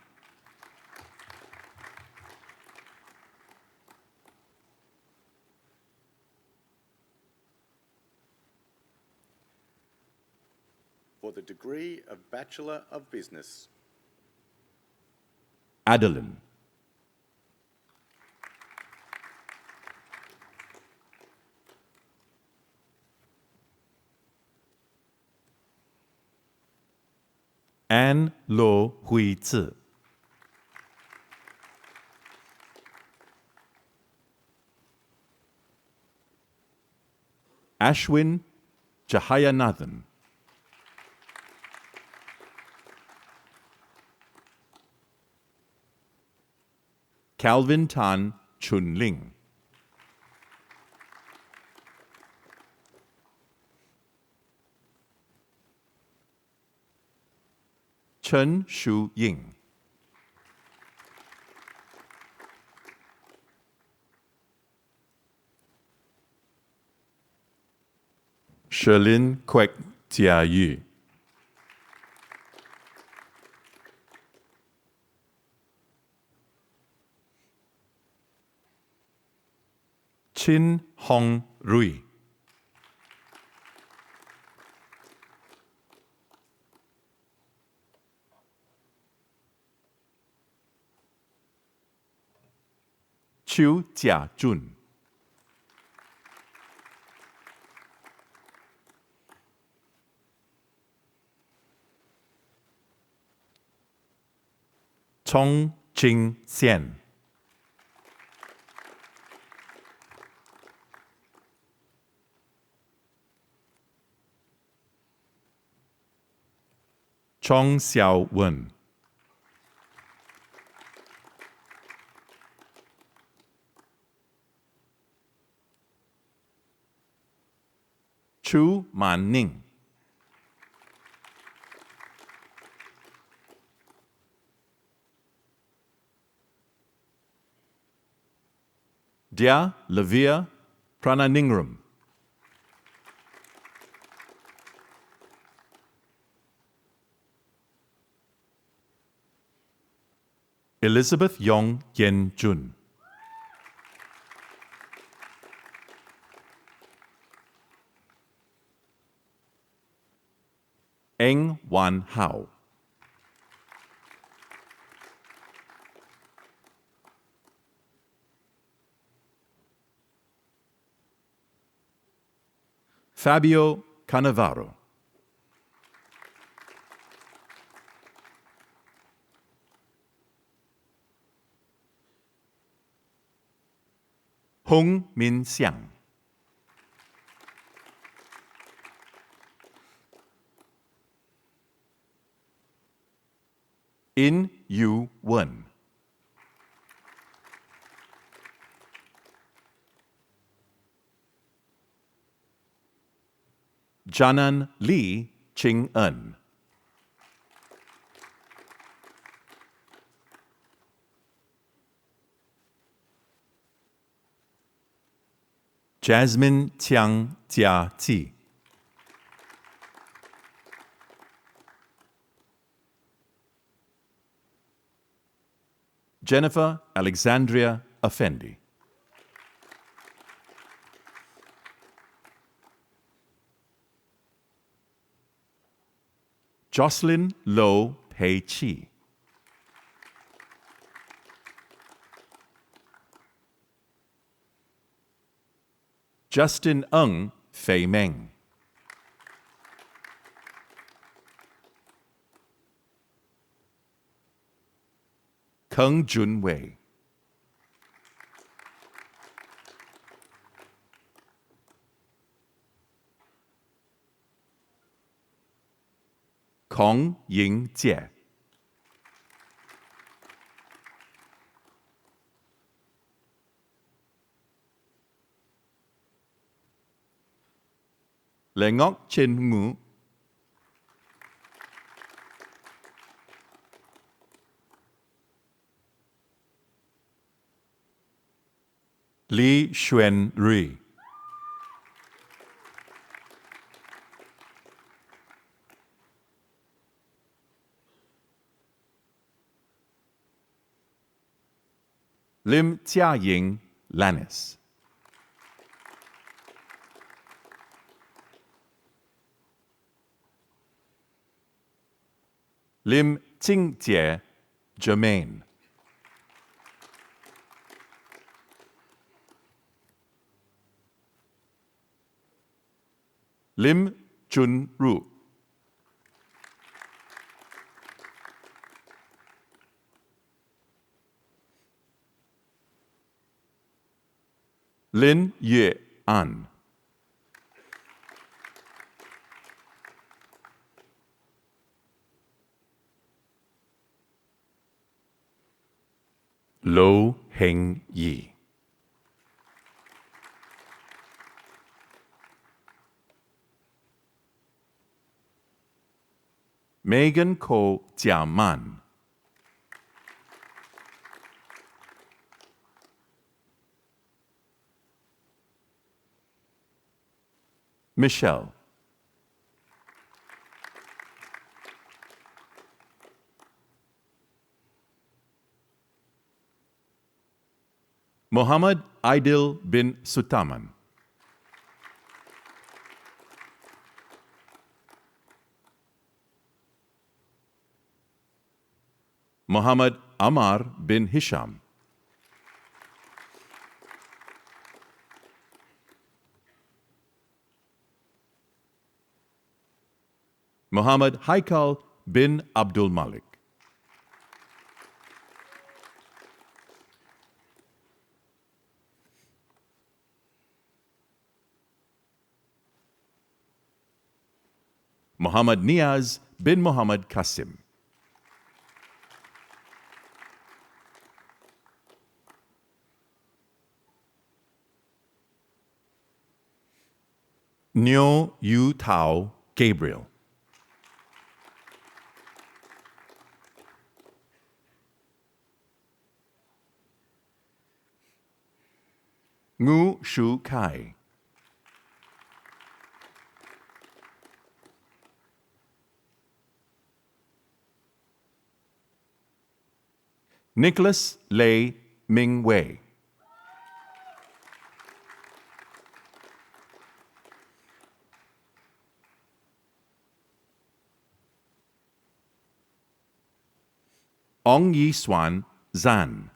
for the degree of Bachelor of Business. Adeline. Anne Lo Hui Zi. Ashwin Jahayanathan. Calvin Tan Chun Ling. Chen Shu Ying. Sherlyn Kwek Tia Yu. Chin Hong Rui. Chiu Jia Jun. Chong Jing Xian. Chong Xiao Wen. Chu Man Ning. Dia Lavia Prananingrum. Elizabeth Yong Yen Jun. Eng Wan Hao. Fabio Cannavaro. Hong Min Xiang. In Yu Wen. Janan Lee Ching En. Jasmine Tiang Jia Ti. Jennifer Alexandria Effendi. Jocelyn Lo Pei Chi. Justin Ng Fei Meng. Keng Jun Wei. Kong Ying Jie. Lengok Chen Ngu. Li Xuan Rui. Lim Jiaying Lannis. Lim Jingjie Germain, Lim Chun Ru, Lin Yue An, Lo Heng Yi, Megan Ko Jia Man, Michelle, Muhammad Aidil bin Sutaman, Muhammad Amar bin Hisham, Muhammad Haikal bin Abdul Malik, Muhammad Niaz bin Muhammad Qasim, Nyo Yu Tao Gabriel, Ngu Shu Kai, Nicholas Lei Ming Wei, Ong Yi Swan Zan,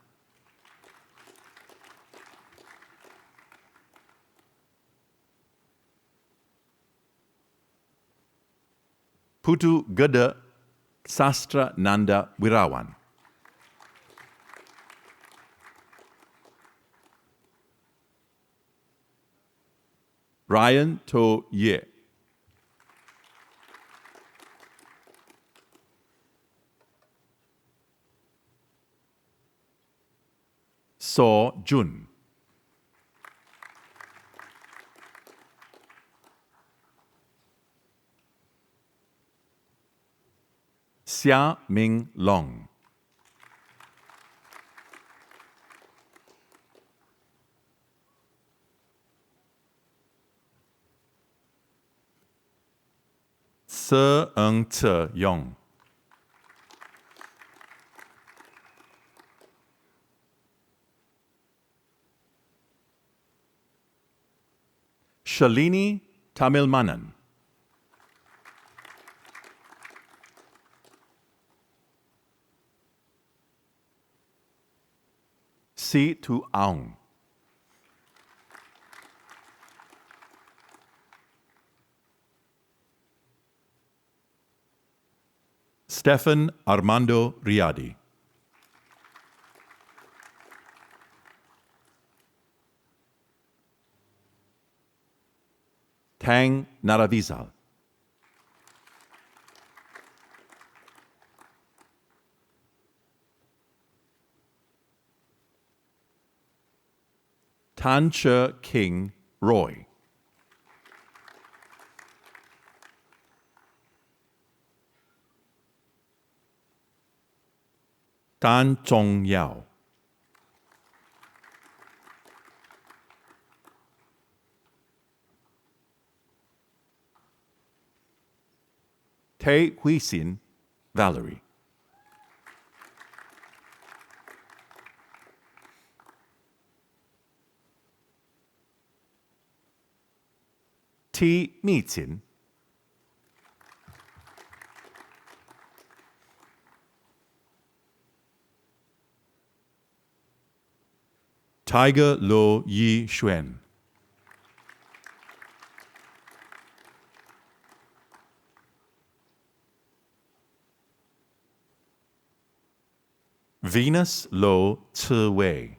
Putu Gede Sastra Nanda Wirawan, Ryan To Ye, So Jun, Xia Ming Long, Se Eng Tse Yong, Shalini Tamilmanan, Si Tu Aung, Stefan Armando Riadi, Tang Naravizal, Tan Che King Roy, Tan Chong Yao, Tay Huisin Valerie, T Mitin, Tiger Lo Yi Xuan. Venus Lo Tse Wei.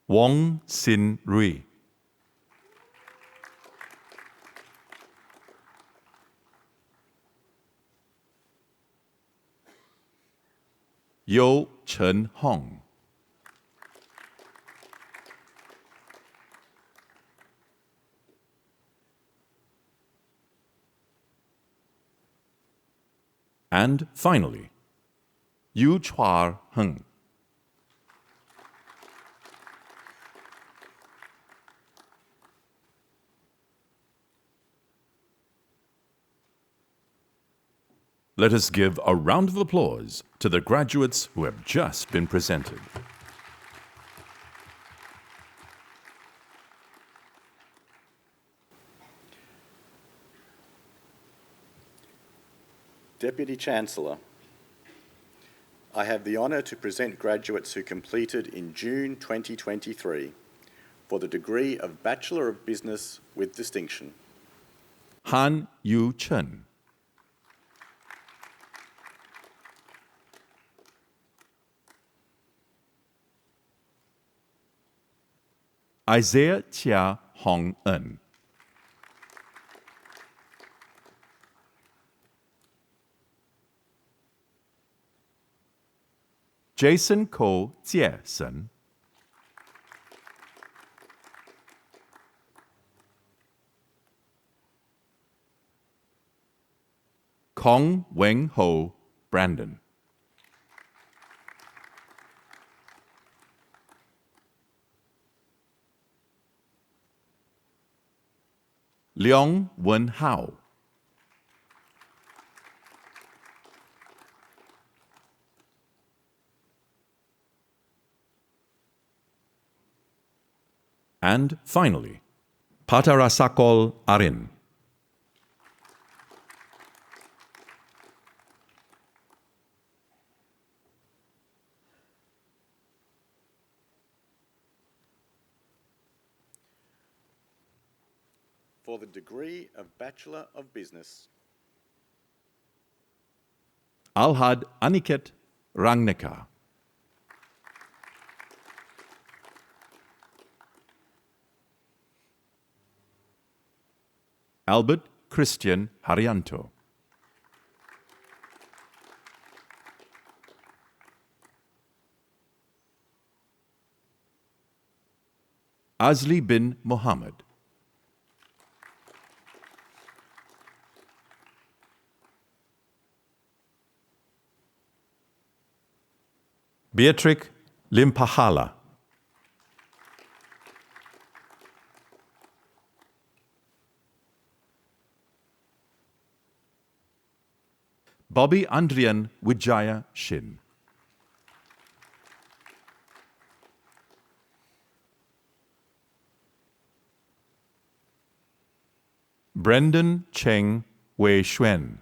Wong Sin Rui. Yo Chen Hong. And finally, Yu Chua Heng. Let us give a round of applause to the graduates who have just been presented. Deputy Chancellor, I have the honour to present graduates who completed in June 2023 for the degree of Bachelor of Business with Distinction. Han Yu Chen. Isaiah Chia Hong En. Jason Ko Jie Sen. Kong Weng Ho Brandon. Leong Wen Hao. And finally, Patarasakol Arin. For the degree of Bachelor of Business, Alhad Aniket Rangneka. Albert Christian Haryanto. Azli bin Mohammed. Beatrix Limpahala. Bobby Andrian Wijaya Shin. Brendan Cheng Wei Xuan.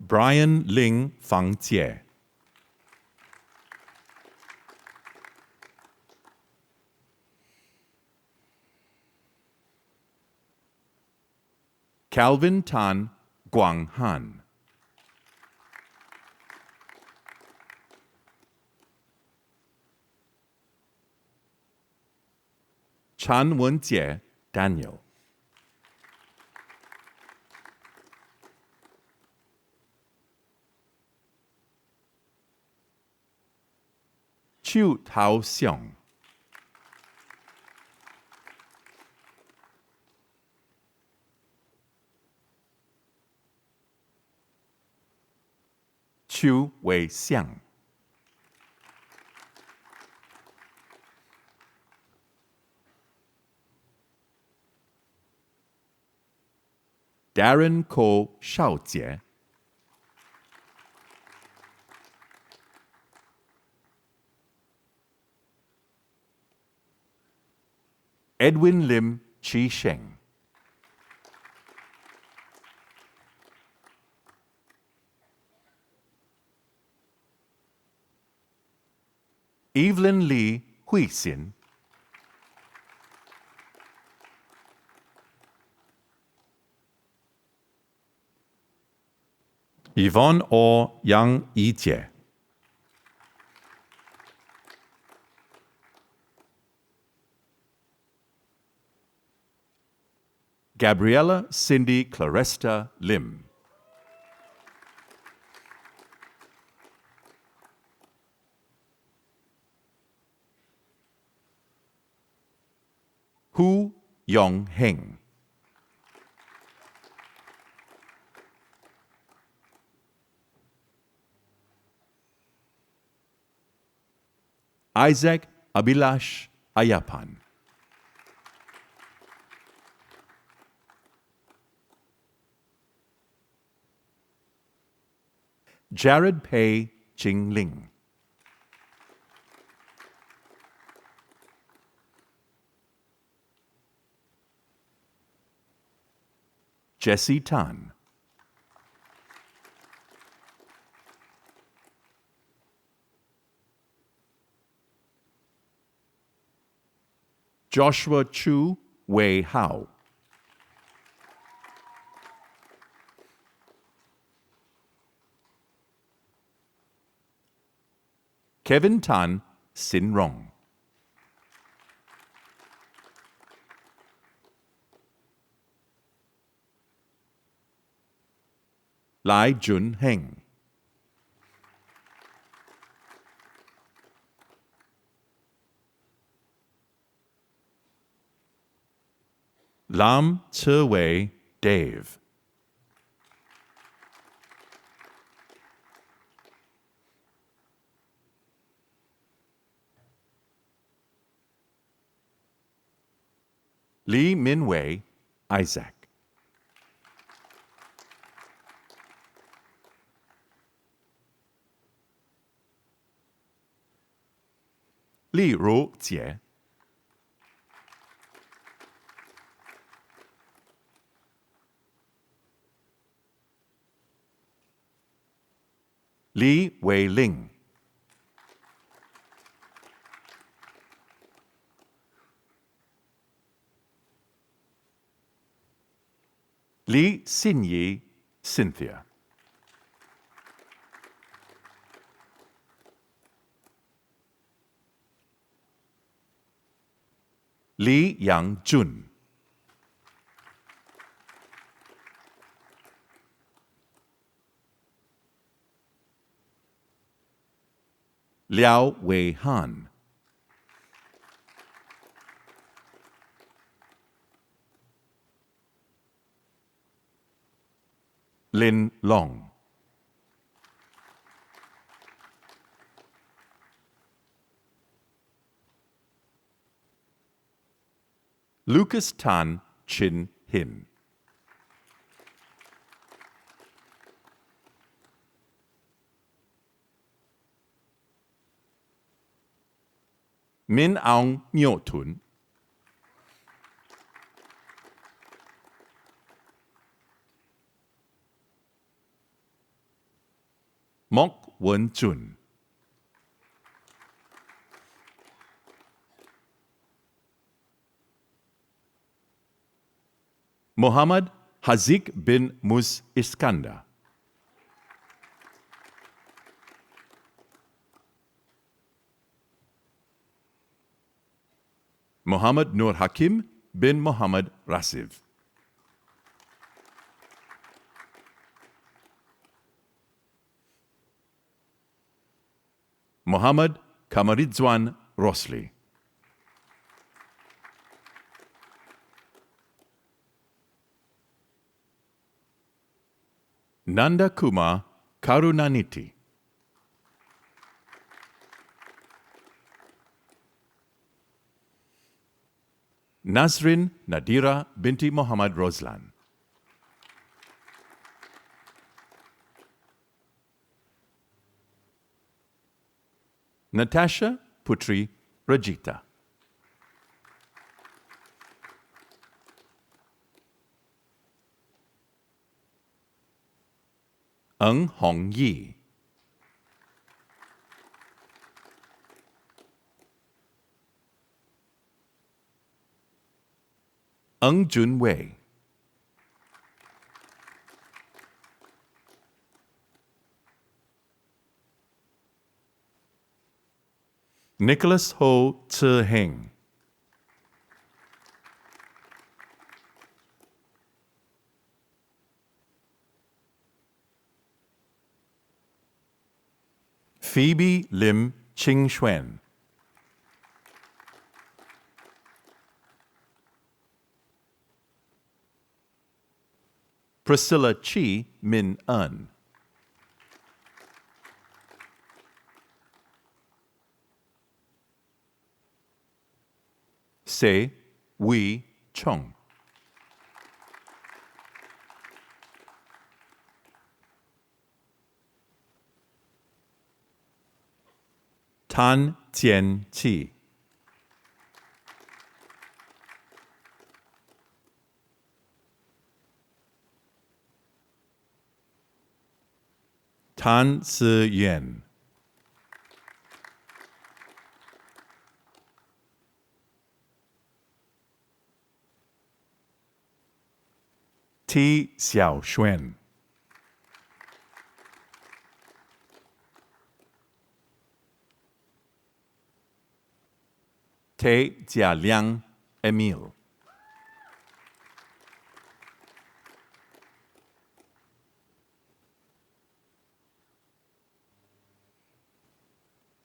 Brian Ling Fang Jie. Calvin Tan Guang Han. Chan Wen-jie Daniel. Chu Tao Xiong. Chu Wei Xiang. Darren Ko Shaojie. Edwin Lim Chi Sheng. Evelyn Lee Hui Xin. Yvonne O Yang Yijie. Gabriella Cindy Claresta Lim. Hu Yong Heng. Isaac Abhilash Ayapan. Jared Pei Ching Ling. Jesse Tan. Joshua Chu Wei Hao. Kevin Tan Sin Rong. Lai Jun Heng. Lam Tse Wei Dave. Lee Min Wei Isaac. Li Ru Jie. Li Wei Ling. Li Xinyi Cynthia. Li Yang Jun. Liao Wei Han. Lin Long. Lucas Tan Chin Hin. Min Aung Nyo Tun. Mok Wen Jun. Muhammad Hazik bin Mus Iskandar. Muhammad Nur Hakim bin Muhammad Rasiv. Muhammad Kamaridzwan Rosli. Nanda Kumar Karunaniti. Nazrin Nadira binti Muhammad Roslan. Natasha Putri Rajita. Eng Hong Yi, Eng Jun Wei, Nicholas Ho Tse Heng, Phoebe Lim Ching Xuan, Priscilla Chi Min Un, Se Wei Chong, Tan Tian Chi, Tan Si Yuan, T Xiao Xuan, Te Jialiang Emile,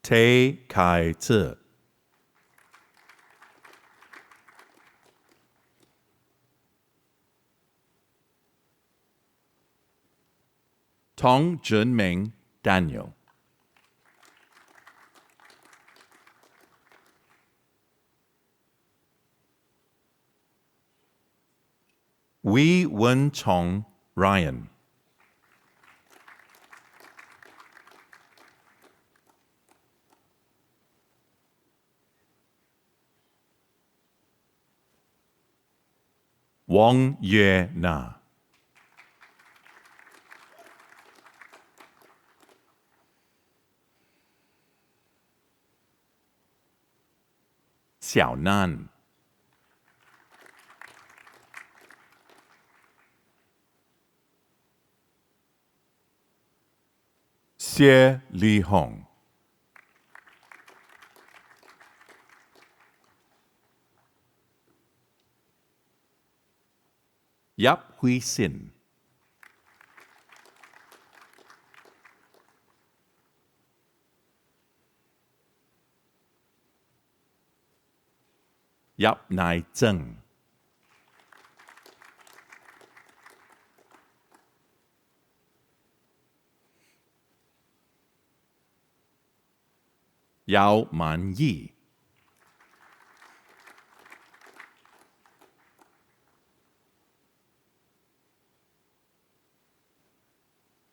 Te Kai Tze, Tong Junming Daniel, Wei Wen Chong Ryan, Wang Yue Na, Xiao Nan, Xie Li Hong, Yap Hui Sin, Yap Nai Zheng, Yao Man Yi,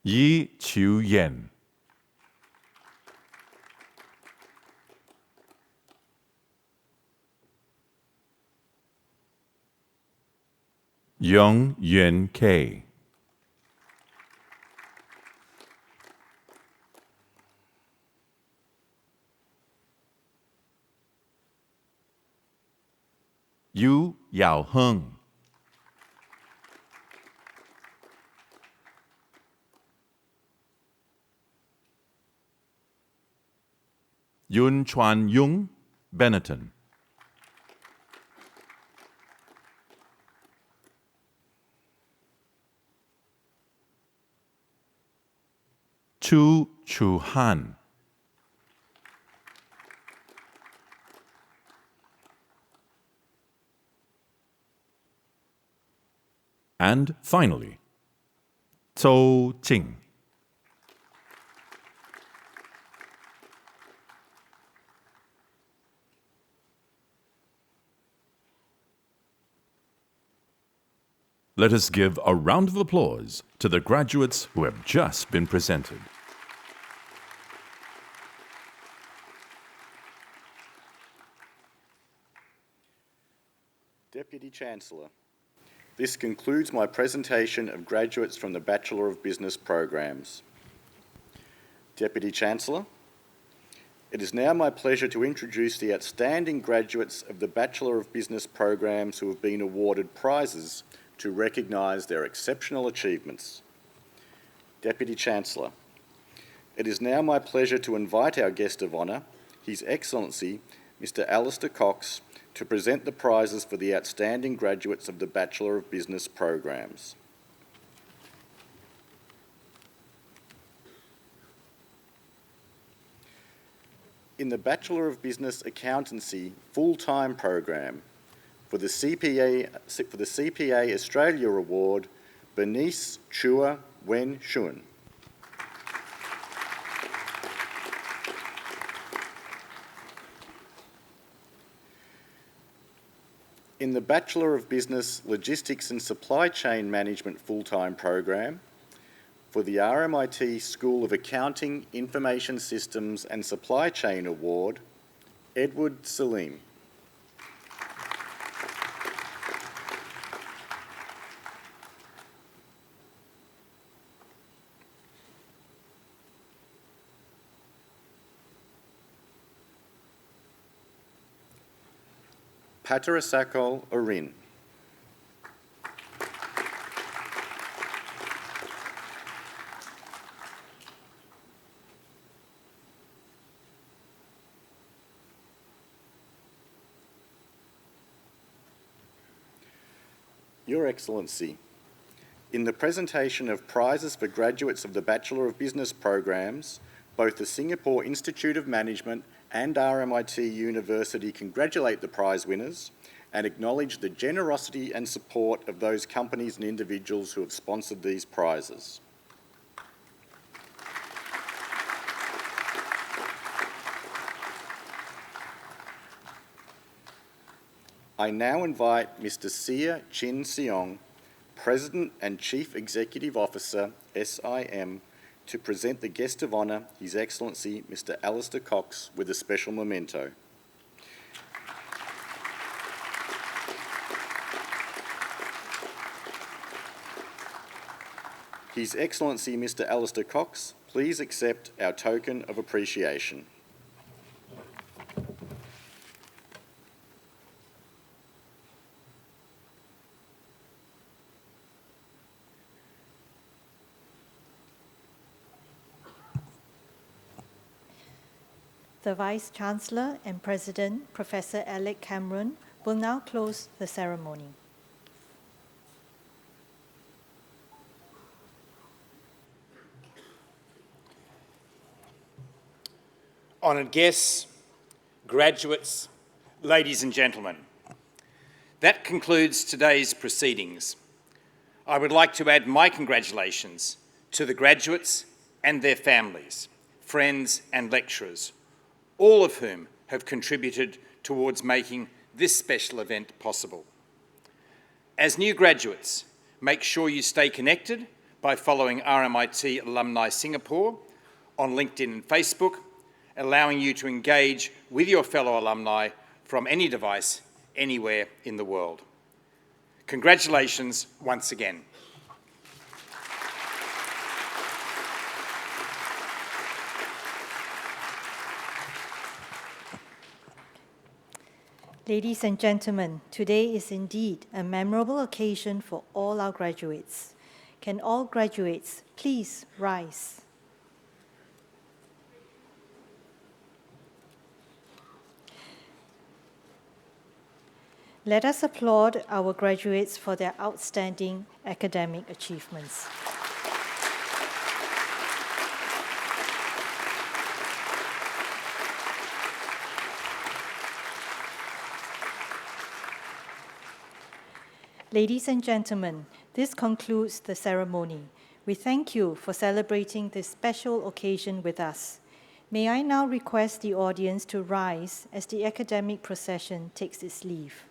Yi Chu Yen, Yong Yuen Kei, Yu Yao Heng, Yun Chuan Yung Benetton, Chu Chu Han, and finally, Zhou Jing. Let us give a round of applause to the graduates who have just been presented. Deputy Chancellor, This concludes my presentation of graduates from the Bachelor of Business programs. Deputy Chancellor, it is now my pleasure to introduce the outstanding graduates of the Bachelor of Business programs who have been awarded prizes to recognise their exceptional achievements. Deputy Chancellor, it is now my pleasure to invite our guest of honour, His Excellency, Mr. Alistair Cox, to present the prizes for the outstanding graduates of the Bachelor of Business programs. In the Bachelor of Business Accountancy full-time program, for the CPA Australia Award, Bernice Chua Wen Shun. In the Bachelor of Business Logistics and Supply Chain Management full-time program, for the RMIT School of Accounting, Information Systems and Supply Chain Award, Edward Salim. Patarasakol Orin. Your Excellency, in the presentation of prizes for graduates of the Bachelor of Business programs, both the Singapore Institute of Management and RMIT University congratulate the prize winners and acknowledge the generosity and support of those companies and individuals who have sponsored these prizes. I now invite Mr. Sia Chin Seong, President and Chief Executive Officer, SIM, to present the guest of honour, His Excellency Mr. Alistair Cox, with a special memento. His Excellency Mr. Alistair Cox, please accept our token of appreciation. The Vice-Chancellor and President, Professor Alec Cameron, will now close the ceremony. Honoured guests, graduates, ladies and gentlemen, that concludes today's proceedings. I would like to add my congratulations to the graduates and their families, friends and lecturers, all of whom have contributed towards making this special event possible. As new graduates, make sure you stay connected by following RMIT Alumni Singapore on LinkedIn and Facebook, allowing you to engage with your fellow alumni from any device, anywhere in the world. Congratulations once again. Ladies and gentlemen, today is indeed a memorable occasion for all our graduates. Can all graduates please rise? Let us applaud our graduates for their outstanding academic achievements. Ladies and gentlemen, this concludes the ceremony. We thank you for celebrating this special occasion with us. May I now request the audience to rise as the academic procession takes its leave.